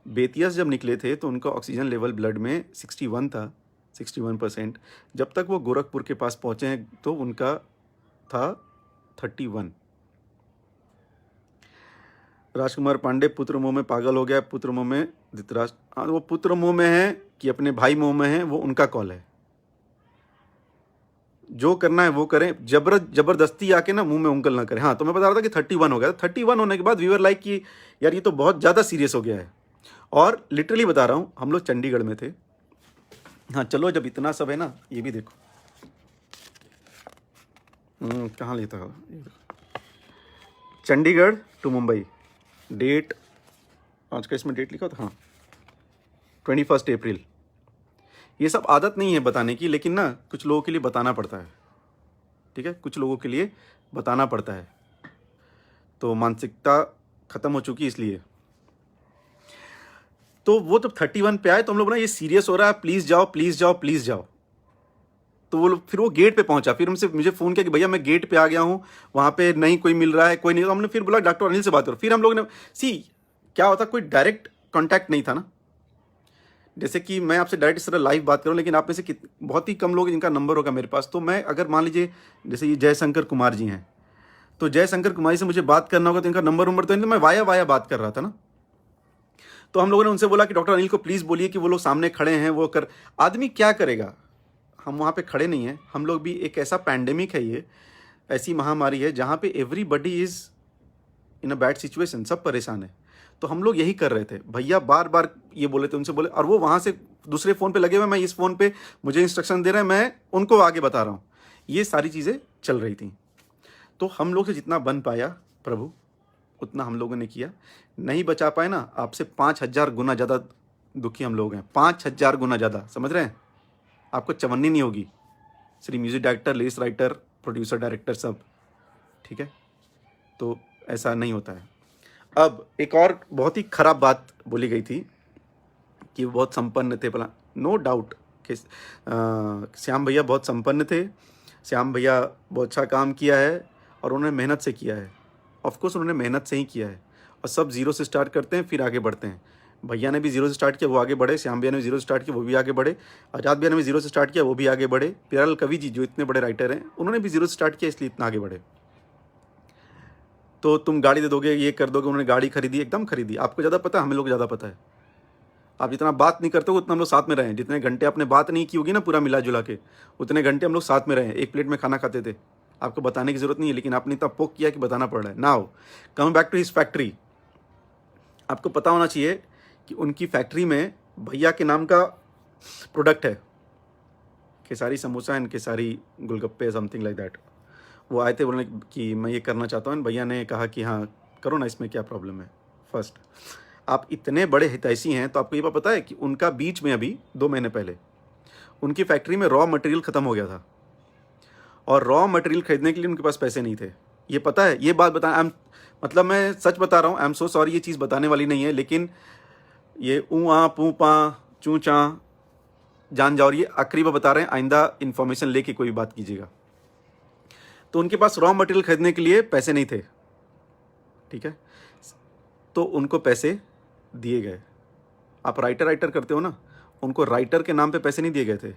बेतिया से जब निकले थे तो उनका ऑक्सीजन लेवल ब्लड में 61 था, 61%। जब तक वो गोरखपुर के पास पहुँचे हैं तो उनका था 31। राजकुमार पांडे, पुत्र मोह में पागल हो गया, पुत्र मोह में धृतराष्ट्र, हाँ वो पुत्र मोह में है कि अपने भाई मोह में है, वो उनका कॉल है। जो करना है वो करें, जबरदस्ती आके ना मुंह में उंगल ना करें। हाँ, तो मैं बता रहा था कि 31 हो गया। 31 होने के बाद वी वर लाइक कि यार ये तो बहुत ज़्यादा सीरियस हो गया है। और लिटरली बता रहा हूँ, हम लोग चंडीगढ़ में थे। हाँ चलो, जब इतना सब है ना, ये भी देखो कहाँ लेता है, चंडीगढ़ टू मुंबई, डेट आज का इसमें डेट लिखा था, हाँ 21 अप्रैल। ये सब आदत नहीं है बताने की, लेकिन ना कुछ लोगों के लिए बताना पड़ता है, ठीक है, कुछ लोगों के लिए बताना पड़ता है। तो मानसिकता ख़त्म हो चुकी इसलिए। तो वो जब 31 पे आए तो हम लोग ना ये सीरियस हो रहा है, प्लीज़ जाओ प्लीज़ जाओ प्लीज़ जाओ। तो वो फिर वो गेट पे पहुंचा, फिर मुझे फ़ोन किया कि भैया मैं गेट पे आ गया हूँ, वहाँ पे नहीं कोई मिल रहा है, कोई नहीं। तो हमने फिर बोला डॉक्टर अनिल से बात करो। फिर हम लोग ने क्या होता, कोई डायरेक्ट कॉन्टैक्ट नहीं था ना, जैसे कि मैं आपसे डायरेक्ट इस तरह लाइव बात करूं, लेकिन आप में से बहुत ही कम लोग जिनका नंबर होगा मेरे पास। तो मैं अगर मान लीजिए जैसे ये जयशंकर कुमार जी हैं, तो जयशंकर कुमार जी से मुझे बात करना होगा तो इनका नंबर तो नहीं, तो मैं वाया बात कर रहा था ना। तो हम लोगों ने उनसे बोला कि डॉक्टर अनिल को प्लीज़ बोलिए कि वो लोग सामने खड़े हैं, वो कर। आदमी क्या करेगा, हम वहाँ पे खड़े नहीं हैं, हम लोग भी, एक ऐसा पैंडेमिक है, ये ऐसी महामारी है जहाँ पे everybody is in a bad situation, सब परेशान है। तो हम लोग यही कर रहे थे, भैया बार बार ये बोले थे, उनसे बोले, और वो वहाँ से दूसरे फ़ोन पे लगे हुए, मैं इस फ़ोन पे मुझे इंस्ट्रक्शन दे रहे हैं, मैं उनको आगे बता रहा हूँ, ये सारी चीज़ें चल रही थी। तो हम लोग से जितना बन पाया प्रभु उतना हम लोगों ने किया। नहीं बचा पाए ना, आपसे 5000 गुना ज़्यादा दुखी हम लोग हैं, 5000 गुना ज़्यादा, समझ रहे हैं, आपको चवन्नी नहीं होगी। Shri music director, lyrics writer, producer, director सब, ठीक है। तो ऐसा नहीं होता है। अब एक और बहुत ही खराब बात बोली गई थी कि वो बहुत संपन्न थे, भला नो डाउट कि श्याम भैया बहुत संपन्न थे, श्याम भैया बहुत अच्छा काम किया है और उन्होंने मेहनत से किया है। ऑफ कोर्स उन्होंने मेहनत से ही किया है, और सब जीरो से स्टार्ट करते हैं फिर आगे बढ़ते हैं। भैया ने भी जीरो से स्टार्ट किया, वो आगे बढ़े। श्याम भैया ने भी जीरो से स्टार्ट किया, वो भी आगे बढ़े। आज़ाद भैया ने भी जीरो से स्टार्ट किया, वो भी आगे बढ़े। प्यारेलाल कवि जी जो इतने बड़े राइटर हैं, उन्होंने भी जीरो से स्टार्ट किया, इसलिए इतना आगे बढ़े। तो तुम गाड़ी दे दोगे, ये कर दोगे, उन्होंने गाड़ी खरीदी, एकदम खरीदी। आपको ज़्यादा पता है, हमें लोग ज़्यादा पता है। आप जितना बात नहीं करते हो उतना हम लोग साथ में रहे हैं। जितने घंटे आपने बात नहीं की होगी ना पूरा मिला जुला के, उतने घंटे हम लोग साथ में रहे हैं, एक प्लेट में खाना खाते थे। आपको बताने की ज़रूरत नहीं है, लेकिन आपने इतना पोक किया कि बताना पड़ रहा है। Now coming back to his factory, आपको पता होना चाहिए कि उनकी फैक्ट्री में भैया के नाम का प्रोडक्ट है, Khesari samosa and Khesari golgappe, something like that. वो आए थे, बोलने कि मैं ये करना चाहता हूँ। भैया ने कहा कि हाँ करो ना, इसमें क्या प्रॉब्लम है। फर्स्ट, आप इतने बड़े हितैषी हैं तो आपको ये पता है कि उनका बीच में अभी 2 महीने पहले उनकी फैक्ट्री में रॉ मटेरियल ख़त्म हो गया था, और रॉ मटेरियल खरीदने के लिए उनके पास पैसे नहीं थे। ये पता है, ये बात बता, मतलब मैं सच बता रहा हूँ, आई एम सो सॉरी, ये चीज़ बताने वाली नहीं है, लेकिन ये ऊ आ पू पा चू चा जान जाओ, ये आखिरी बार बता रहे हैं, आइंदा इन्फॉर्मेशन लेके कोई बात कीजिएगा। तो उनके पास रॉ मटेरियल खरीदने के लिए पैसे नहीं थे, ठीक है, तो उनको पैसे दिए गए। आप राइटर करते हो ना, उनको राइटर के नाम पे पैसे नहीं दिए गए थे,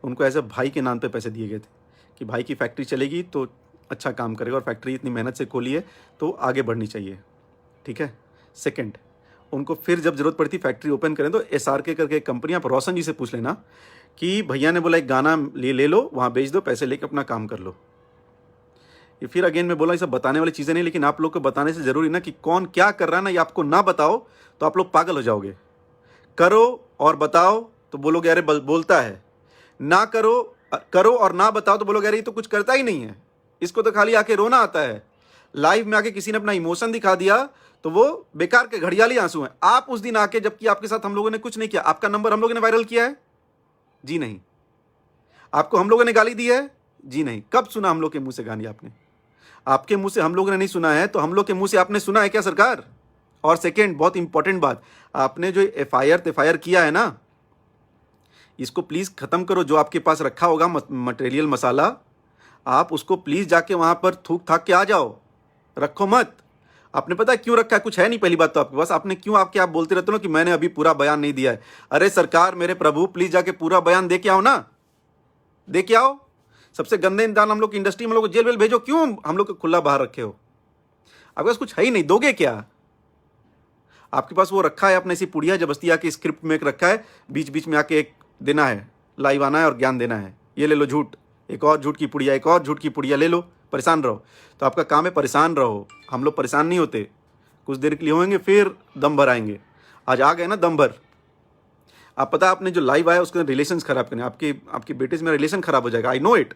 उनको एज अ भाई के नाम पे पैसे दिए गए थे कि भाई की फैक्ट्री चलेगी तो अच्छा काम करेगा, और फैक्ट्री इतनी मेहनत से खोली है तो आगे बढ़नी चाहिए, ठीक है। सेकंड, उनको फिर जब ज़रूरत पड़ती फैक्ट्री ओपन करें तो SRK करके कंपनी, आप रोशन जी से पूछ लेना कि भैया ने बोला एक गाना ले लो, वहाँ बेच दो, पैसे लेके अपना काम कर लो। ये फिर अगेन मैं बोला, ये सब बताने वाली चीज़ें नहीं, लेकिन आप लोग को बताने से ज़रूरी ना कि कौन क्या कर रहा है ना, ये आपको ना बताओ तो आप लोग पागल हो जाओगे। करो और बताओ तो बोलोगे अरे बोलता है, ना करो और ना बताओ तो बोलोगे अरे ये तो कुछ करता ही नहीं है, इसको तो खाली आके रोना आता है। लाइव में आके किसी ने अपना इमोशन दिखा दिया तो वो बेकार के घड़ियाली आंसू हैं। आप उस दिन आके, जबकि आपके साथ हम लोगों ने कुछ नहीं किया, आपका नंबर हम लोगों ने वायरल किया है? जी नहीं। आपको हम लोगों ने गाली दी है? जी नहीं। कब सुना हम लोग के मुंह से गाली आपने? आपके मुंह से हम लोगों ने नहीं सुना है, तो हम लोग के मुंह से आपने सुना है क्या सरकार? और सेकेंड, बहुत इंपॉर्टेंट बात, आपने जो FIR किया है ना, इसको प्लीज़ ख़त्म करो। जो आपके पास रखा होगा मटेरियल मसाला, आप उसको प्लीज़ जाके वहाँ पर थूक थाक के आ जाओ, रखो मत। आपने पता है क्यों रखा है? कुछ है नहीं, पहली बात तो आपके पास, आपने क्यों आप बोलते रहते हो ना कि मैंने अभी पूरा बयान नहीं दिया है। अरे सरकार, मेरे प्रभु, प्लीज जाके पूरा बयान दे के आओ ना, दे के आओ। सबसे गंदे इंसान हम लोग की इंडस्ट्री में लोग जेल वेल भेजो, क्यों हम लोग को खुला बाहर रखे हो? आपके पास कुछ है ही नहीं, दोगे क्या? आपके पास वो रखा है अपने ऐसी पुड़िया जबरदस्ती आके स्क्रिप्ट में एक रखा है, बीच बीच में आके एक देना है, लाइव आना है और ज्ञान देना है। ये ले लो झूठ, एक और झूठ की पुड़िया, एक और झूठ की पुड़िया ले लो, परेशान रहो। तो आपका काम है परेशान रहो। हम लोग परेशान नहीं होते, कुछ देर के लिए होंगे फिर दम भर आएंगे। आज आ गए ना दम भर। आप पता, आपने जो लाइव आया उसके रिलेशन खराब करने, आपके बेटे से मेरा रिलेशन खराब हो जाएगा, आई नो इट,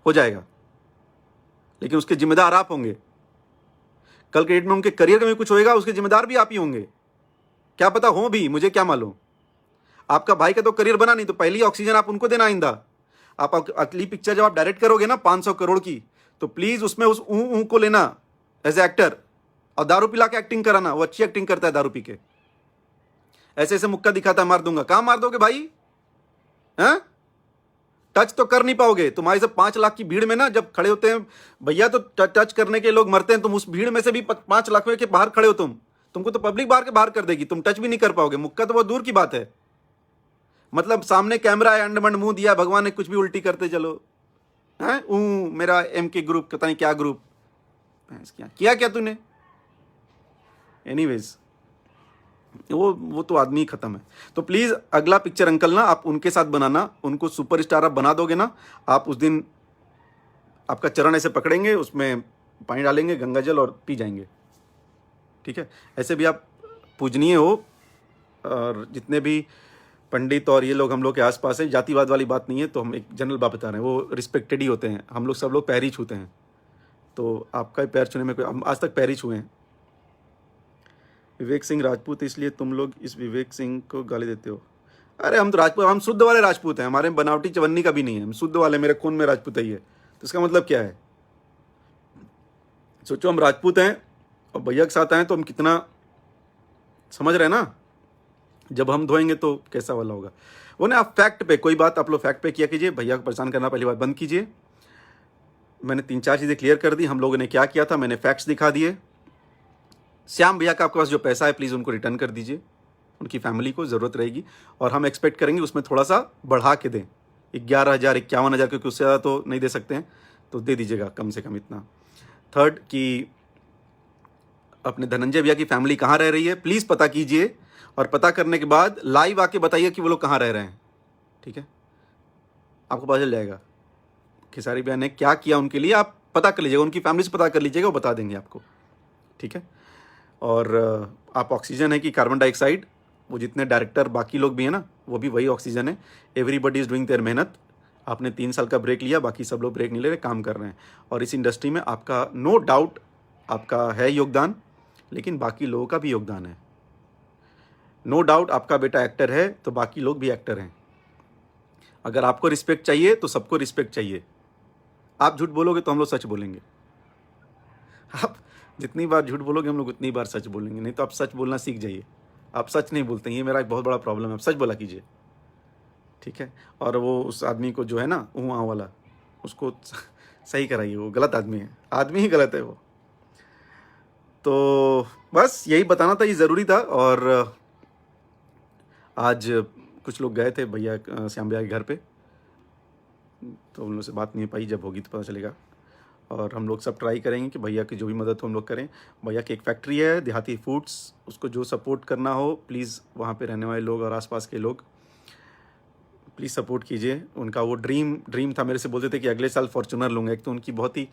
हो जाएगा, लेकिन उसके जिम्मेदार आप होंगे। कल के डेट में उनके करियर में कुछ होएगा, उसके जिम्मेदार भी आप ही होंगे। क्या पता हो भी, मुझे क्या मालूम। आपका भाई का तो करियर बना नहीं, तो पहली ऑक्सीजन आप उनको देना आइंदा। आप अगली पिक्चर जब आप डायरेक्ट करोगे ना 500 करोड़ की, तो प्लीज उसमें उस ऊ को लेना एज ए एक्टर, और दारू पिला के एक्टिंग कराना। वो अच्छी एक्टिंग करता है दारू पी के, ऐसे ऐसे मुक्का दिखाता है, मार दूंगा। कहां मार दोगे भाई? हैं? टच तो कर नहीं पाओगे। तुम्हारी सब 5 लाख की भीड़ में ना जब खड़े होते हैं भैया, तो टच करने के लोग मरते हैं। तुम उस भीड़ में से भी 5 लाख में के बाहर खड़े हो, तुमको तो पब्लिक बाहर कर देगी, तुम टच भी नहीं कर पाओगे। मुक्का तो बहुत दूर की बात है। मतलब सामने कैमरा है, अंडमंड मुंह दिया भगवान ने, कुछ भी उल्टी करते चलो। हैं? मेरा एम के ग्रुप, पता नहीं क्या ग्रुप किया तूने। एनीवेज, वो तो आदमी खत्म है। तो प्लीज अगला पिक्चर अंकल ना आप उनके साथ बनाना, उनको सुपरस्टार आप बना दोगे ना, आप उस दिन आपका चरण ऐसे पकड़ेंगे, उसमें पानी डालेंगे गंगा जल और पी जाएंगे, ठीक है? ऐसे भी आप पूजनीय हो। और जितने भी पंडित और ये लोग हम लोग के आसपास हैं, जातिवाद वाली बात नहीं है। तो हम एक जनरल बात बता रहे हैं, वो रिस्पेक्टेड ही होते हैं। हम लोग सब लोग पैर ही छूते हैं, तो आपका पैर छूने में कोई, हम आज तक पैर ही छुए हैं। विवेक सिंह राजपूत, इसलिए तुम लोग इस विवेक सिंह को गाली देते हो? अरे हम तो राजपूत, हम शुद्ध वाले राजपूत हैं, हमारे बनावटी चवन्नी का भी नहीं है, हम शुद्ध वाले, मेरे खून में राजपूत ही है। तो इसका मतलब क्या है? सोचो हम राजपूत हैं और भैया के साथ आए तो हम कितना, समझ रहे हैं ना? जब हम धोएंगे तो कैसा वाला होगा वो ना। आप फैक्ट पे, कोई बात आप लोग फैक्ट पे किया कीजिए, भैया को परेशान करना पहली बात बंद कीजिए। मैंने 3-4 चीज़ें क्लियर कर दी, हम लोगों ने क्या किया था, मैंने फैक्ट्स दिखा दिए। श्याम भैया का आपके पास जो पैसा है प्लीज़ उनको रिटर्न कर दीजिए, उनकी फैमिली को ज़रूरत रहेगी, और हम एक्सपेक्ट करेंगे उसमें थोड़ा सा बढ़ा के दें, 11,000 51,000, क्योंकि उससे ज़्यादा तो नहीं दे सकते हैं, तो दे दीजिएगा कम से कम इतना। थर्ड कि अपने धनंजय भैया की फैमिली कहाँ रह रही है प्लीज़ पता कीजिए, और पता करने के बाद लाइव आके बताइए कि वो लोग कहाँ रह रहे हैं, ठीक है? आपको पता चल जाएगा खेसारी भैया ने क्या किया उनके लिए। आप पता कर लीजिएगा, उनकी फैमिली से पता कर लीजिएगा, वो बता देंगे आपको, ठीक है? और आप ऑक्सीजन है कि कार्बन डाइऑक्साइड, वो जितने डायरेक्टर बाकी लोग भी हैं ना, वो भी वही ऑक्सीजन है। एवरीबडी इज़ डूइंग देयर मेहनत। आपने 3 साल का ब्रेक लिया, बाकी सब लोग ब्रेक नहीं ले रहे, काम कर रहे हैं। और इस इंडस्ट्री में आपका नो डाउट आपका है योगदान, लेकिन बाकी लोगों का भी योगदान है। नो डाउट आपका बेटा एक्टर है, तो बाकी लोग भी एक्टर हैं। अगर आपको रिस्पेक्ट चाहिए तो सबको रिस्पेक्ट चाहिए। आप झूठ बोलोगे तो हम लोग सच बोलेंगे। आप जितनी बार झूठ बोलोगे हम लोग उतनी बार सच बोलेंगे। नहीं तो आप सच बोलना सीख जाइए। आप सच नहीं बोलते, ये मेरा एक बहुत बड़ा प्रॉब्लम है। आप सच बोला कीजिए, ठीक है? और वो उस आदमी को जो है ना वहाँ वाला, उसको सही कराइए, वो गलत आदमी है, आदमी ही गलत है वो। तो बस यही बताना था, ये ज़रूरी था। और आज कुछ लोग गए थे भैया श्याम भैया के घर पे, तो उन लोगों से बात नहीं हो पाई, जब होगी तो पता चलेगा। और हम लोग सब ट्राई करेंगे कि भैया की जो भी मदद हो हम लोग करें। भैया की एक फैक्ट्री है देहाती फूड्स, उसको जो सपोर्ट करना हो प्लीज़, वहाँ पे रहने वाले लोग और आसपास के लोग प्लीज़ सपोर्ट कीजिए। उनका वो ड्रीम था, मेरे से बोलते थे कि अगले साल फॉर्चूनर लूँगा। एक तो उनकी बहुत ही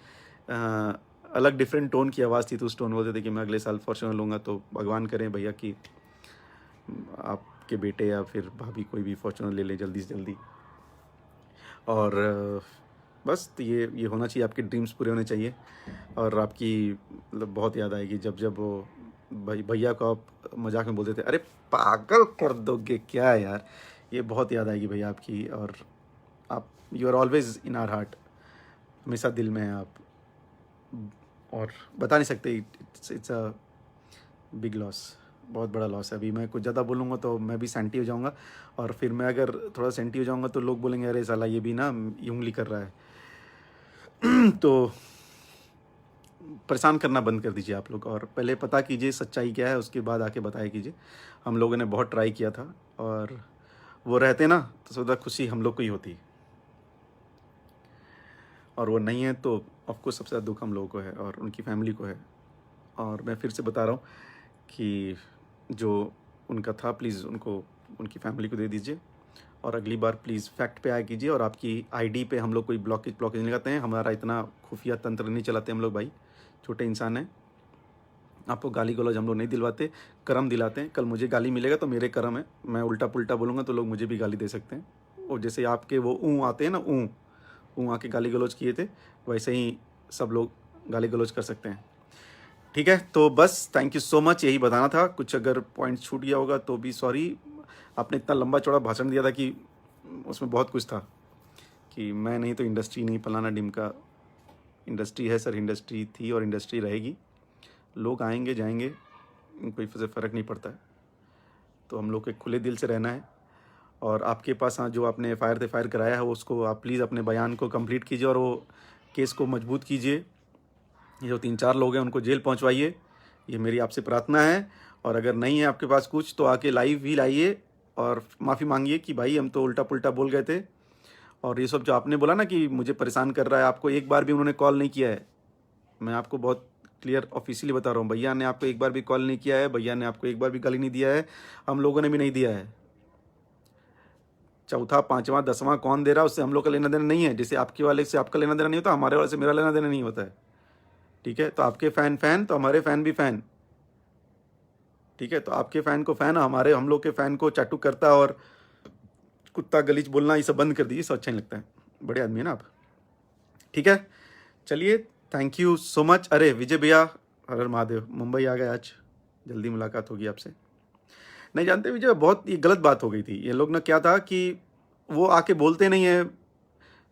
अलग डिफरेंट टोन की आवाज़ थी, तो उस टोन बोलते थे कि मैं अगले साल फॉर्चूनर लूँगा। तो भगवान करें भैया की आपके बेटे या फिर भाभी कोई भी फॉर्चूनर ले ले जल्दी से जल्दी। और बस तो ये होना चाहिए, आपके ड्रीम्स पूरे होने चाहिए। और आपकी मतलब बहुत याद आएगी जब वो भैया को आप मजाक में बोलते थे, अरे पागल कर दोगे क्या यार। ये बहुत याद आएगी भैया आपकी। और आप, you are always in our heart, हमेशा दिल में हैं आप। और बता नहीं सकते, इट्स अ बिग लॉस, बहुत बड़ा लॉस है। अभी मैं कुछ ज़्यादा बोलूँगा तो मैं भी सेंटी हो जाऊँगा, और फिर मैं अगर थोड़ा सेंटी हो जाऊँगा तो लोग बोलेंगे अरे साला ये भी ना यूंगली कर रहा है। तो परेशान करना बंद कर दीजिए आप लोग, और पहले पता कीजिए सच्चाई क्या है, उसके बाद आके बताया कीजिए। हम लोगों ने बहुत ट्राई किया था, और वो रहते ना तो ज़्यादा खुशी हम लोग को ही होती, और वो नहीं है तो ऑफकोर्स सबसे ज़्यादा दुख हम लोगों को है और उनकी फैमिली को है। और मैं फिर से बता रहा हूँ कि जो उनका था प्लीज़ उनको, उनकी फैमिली को दे दीजिए, और अगली बार प्लीज़ फैक्ट पे आया कीजिए। और आपकी आईडी पे हम लोग कोई ब्लॉकेज नहीं लगाते हैं, हमारा इतना खुफिया तंत्र नहीं चलाते हम लोग भाई, छोटे इंसान हैं। आपको गाली गलौज हम लोग नहीं दिलवाते, कर्म दिलाते हैं। कल मुझे गाली मिलेगा तो मेरे कर्म है, मैं उल्टा पुल्टा बोलूँगा तो लोग मुझे भी गाली दे सकते हैं। और जैसे आपके वो आते हैं ना, आके गाली गलौज किए थे, वैसे ही सब लोग गाली गलौज कर सकते हैं। ठीक है, तो बस थैंक यू सो मच, यही बताना था। कुछ अगर पॉइंट छूट गया होगा तो भी सॉरी। आपने इतना लंबा चौड़ा भाषण दिया था कि उसमें बहुत कुछ था कि मैं नहीं तो इंडस्ट्री नहीं, फलाना डिमका। इंडस्ट्री है सर, इंडस्ट्री थी और इंडस्ट्री रहेगी। लोग आएंगे जाएंगे, कोई से फ़र्क नहीं पड़ता है। तो हम लोग के खुले दिल से रहना है। और आपके पास जो आपने एफ कराया है उसको आप प्लीज़ अपने बयान को कंप्लीट कीजिए और वो केस को मजबूत कीजिए। ये जो 3-4 लोग हैं उनको जेल पहुंचवाइए, ये मेरी आपसे प्रार्थना है। और अगर नहीं है आपके पास कुछ तो आके लाइव भी लाइए और माफ़ी मांगिए कि भाई हम तो उल्टा पुल्टा बोल गए थे। और ये सब जो आपने बोला ना कि मुझे परेशान कर रहा है, आपको एक बार भी उन्होंने कॉल नहीं किया है। मैं आपको बहुत क्लियर ऑफिशियली बता रहा हूँ, भैया ने आपको एक बार भी कॉल नहीं किया है, भैया ने आपको एक बार भी गाली नहीं दिया है, हम लोगों ने भी नहीं दिया है। चौथा, पाँचवां, 10वां कौन दे रहा है उससे हम लोग का लेना देना नहीं है। जैसे आपके वाले से आपका लेना देना नहीं होता, हमारे वाले से मेरा लेना देना नहीं होता है। ठीक है, तो आपके फ़ैन तो हमारे फ़ैन भी फ़ैन। ठीक है, तो आपके फ़ैन को फ़ैन, हमारे हम लोग के फ़ैन को चाटू करता और कुत्ता गलीच बोलना ये सब बंद कर दीजिए, सब अच्छा नहीं लगता है। बड़े आदमी है ना आप। ठीक है, चलिए, थैंक यू सो मच। अरे विजय भैया, हर हर महादेव, मुंबई आ गए आज, जल्दी मुलाकात होगी आपसे। नहीं जानते विजय, बहुत ये गलत बात हो गई थी। ये लोग ना क्या था कि वो आके बोलते नहीं है,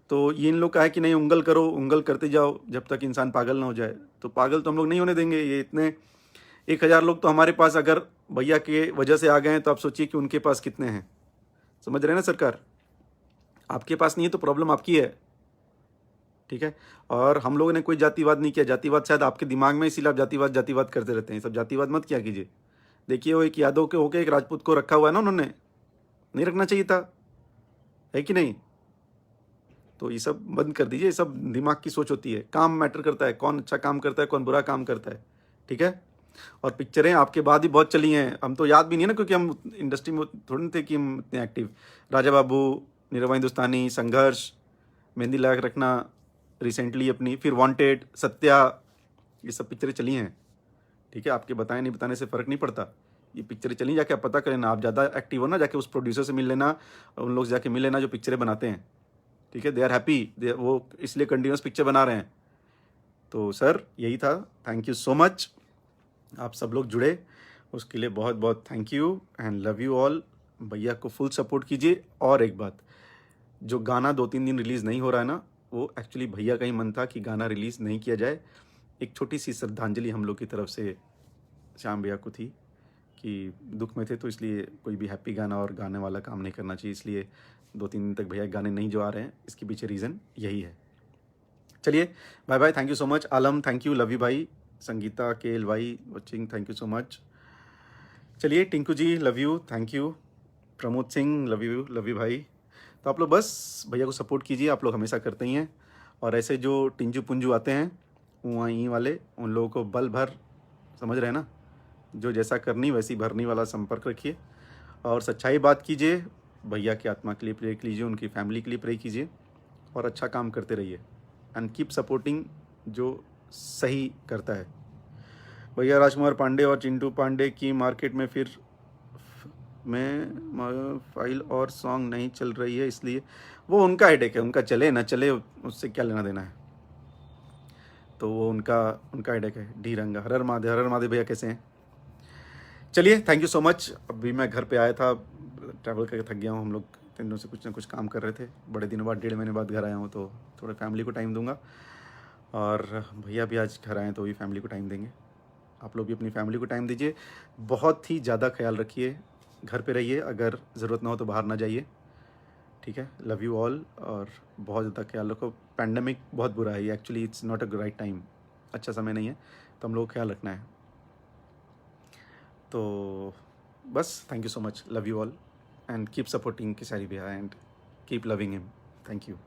तो ये इन लोग का है कि नहीं उंगल करो, उंगल करते जाओ जब तक इंसान पागल ना हो जाए। तो पागल तो हम लोग नहीं होने देंगे। ये इतने 1000 लोग तो हमारे पास अगर भैया के वजह से आ गए हैं, तो आप सोचिए कि उनके पास कितने हैं। समझ रहे हैं ना सरकार, आपके पास नहीं है तो प्रॉब्लम आपकी है। ठीक है, और हम लोगों ने कोई जातिवाद नहीं किया। जातिवाद शायद आपके दिमाग में, इसीलिए आप जातिवाद जातिवाद करते रहते हैं। सब जातिवाद मत किया कीजिए। देखिए वो एक यादव के होके एक राजपूत को रखा हुआ है ना, उन्होंने नहीं रखना चाहिए था, है कि नहीं। तो ये सब बंद कर दीजिए, ये सब दिमाग की सोच होती है। काम मैटर करता है, कौन अच्छा काम करता है, कौन बुरा काम करता है। ठीक है, और पिक्चरें आपके बाद ही बहुत चली हैं, हम तो याद भी नहीं है ना, क्योंकि हम इंडस्ट्री में थोड़े थे कि हम इतने एक्टिव। राजा बाबू, निरवा हिंदुस्तानी, संघर्ष, मेहंदी लगा के रखना रिसेंटली अपनी, फिर वांटेड, सत्या, ये सब पिक्चरें चली हैं। ठीक है, आपके बताए नहीं बताने से फ़र्क नहीं पड़ता। ये पिक्चरें चली, जाके आप पता कर लेना। आप ज़्यादा एक्टिव हो ना, जाके उस प्रोड्यूसर से मिल लेना, उन लोग से जाके मिल लेना जो पिक्चरें बनाते हैं। ठीक है, दे आर हैप्पी, वो इसलिए कंटिन्यूस पिक्चर बना रहे हैं। तो सर यही था, थैंक यू सो मच। आप सब लोग जुड़े उसके लिए बहुत बहुत thank you and love you all. भैया को फुल सपोर्ट कीजिए। और एक बात, जो गाना 2-3 दिन रिलीज़ नहीं हो रहा है ना, वो एक्चुअली भैया का ही मन था कि गाना रिलीज़ नहीं किया जाए। एक छोटी सी श्रद्धांजलि हम लोग की तरफ से श्याम भैया को थी कि दुख में थे, तो इसलिए कोई भी हैप्पी गाना और गाने वाला काम नहीं करना चाहिए। इसलिए 2-3 दिन तक भैया गाने नहीं जो आ रहे हैं, इसके पीछे रीज़न यही है। चलिए, bye bye, thank you so much. Alam thank you, love you भाई। संगीता केल भाई watching, thank you so much. चलिए, Tinku ji love you, thank you. Pramod Singh love you भाई। तो आप लोग बस भैया को सपोर्ट कीजिए, आप लोग हमेशा करते ही हैं। और ऐसे जो टिंजू पुंजू आते हैं वहीं वाले, उन लोगों को बल भर, समझ रहे हैं ना, जो जैसा करनी वैसी भरनी वाला संपर्क रखिए और सच्चाई बात कीजिए। भैया की आत्मा के लिए प्रे कीजिए, उनकी फैमिली के लिए प्रे कीजिए और अच्छा काम करते रहिए एंड कीप सपोर्टिंग जो सही करता है। भैया राजकुमार पांडे और चिंटू पांडे की मार्केट में फिर में फाइल और सॉन्ग नहीं चल रही है, इसलिए वो उनका हेडेक है। उनका चले ना चले उससे क्या लेना देना है, तो वो उनका हेडेक है। डी रंगा, हर हर महादेव भैया कैसे हैं। चलिए, थैंक यू सो मच। अभी मैं घर पे आया था, ट्रैवल करके थक गया हूँ। हम लोग 3 दिनों से कुछ ना कुछ काम कर रहे थे, बड़े दिनों बाद 1.5 महीने बाद घर आया हूँ, तो थोड़ा फैमिली को टाइम दूंगा। और भैया भी आज घर आए तो भी फैमिली को टाइम देंगे। आप लोग भी अपनी फैमिली को टाइम दीजिए, बहुत ही ज़्यादा ख्याल रखिए, घर पे रहिए, अगर ज़रूरत ना हो तो बाहर ना जाइए। ठीक है, लव यू ऑल। और बहुत ज़्यादा ख्याल रखो। पैंडमिक बहुत बुरा है ये, actually it's not a right time. अच्छा समय नहीं है, तो हम लोग को ख्याल रखना है। तो बस, thank you so much, love you all and keep supporting Kesari भैया and keep loving him. Thank you.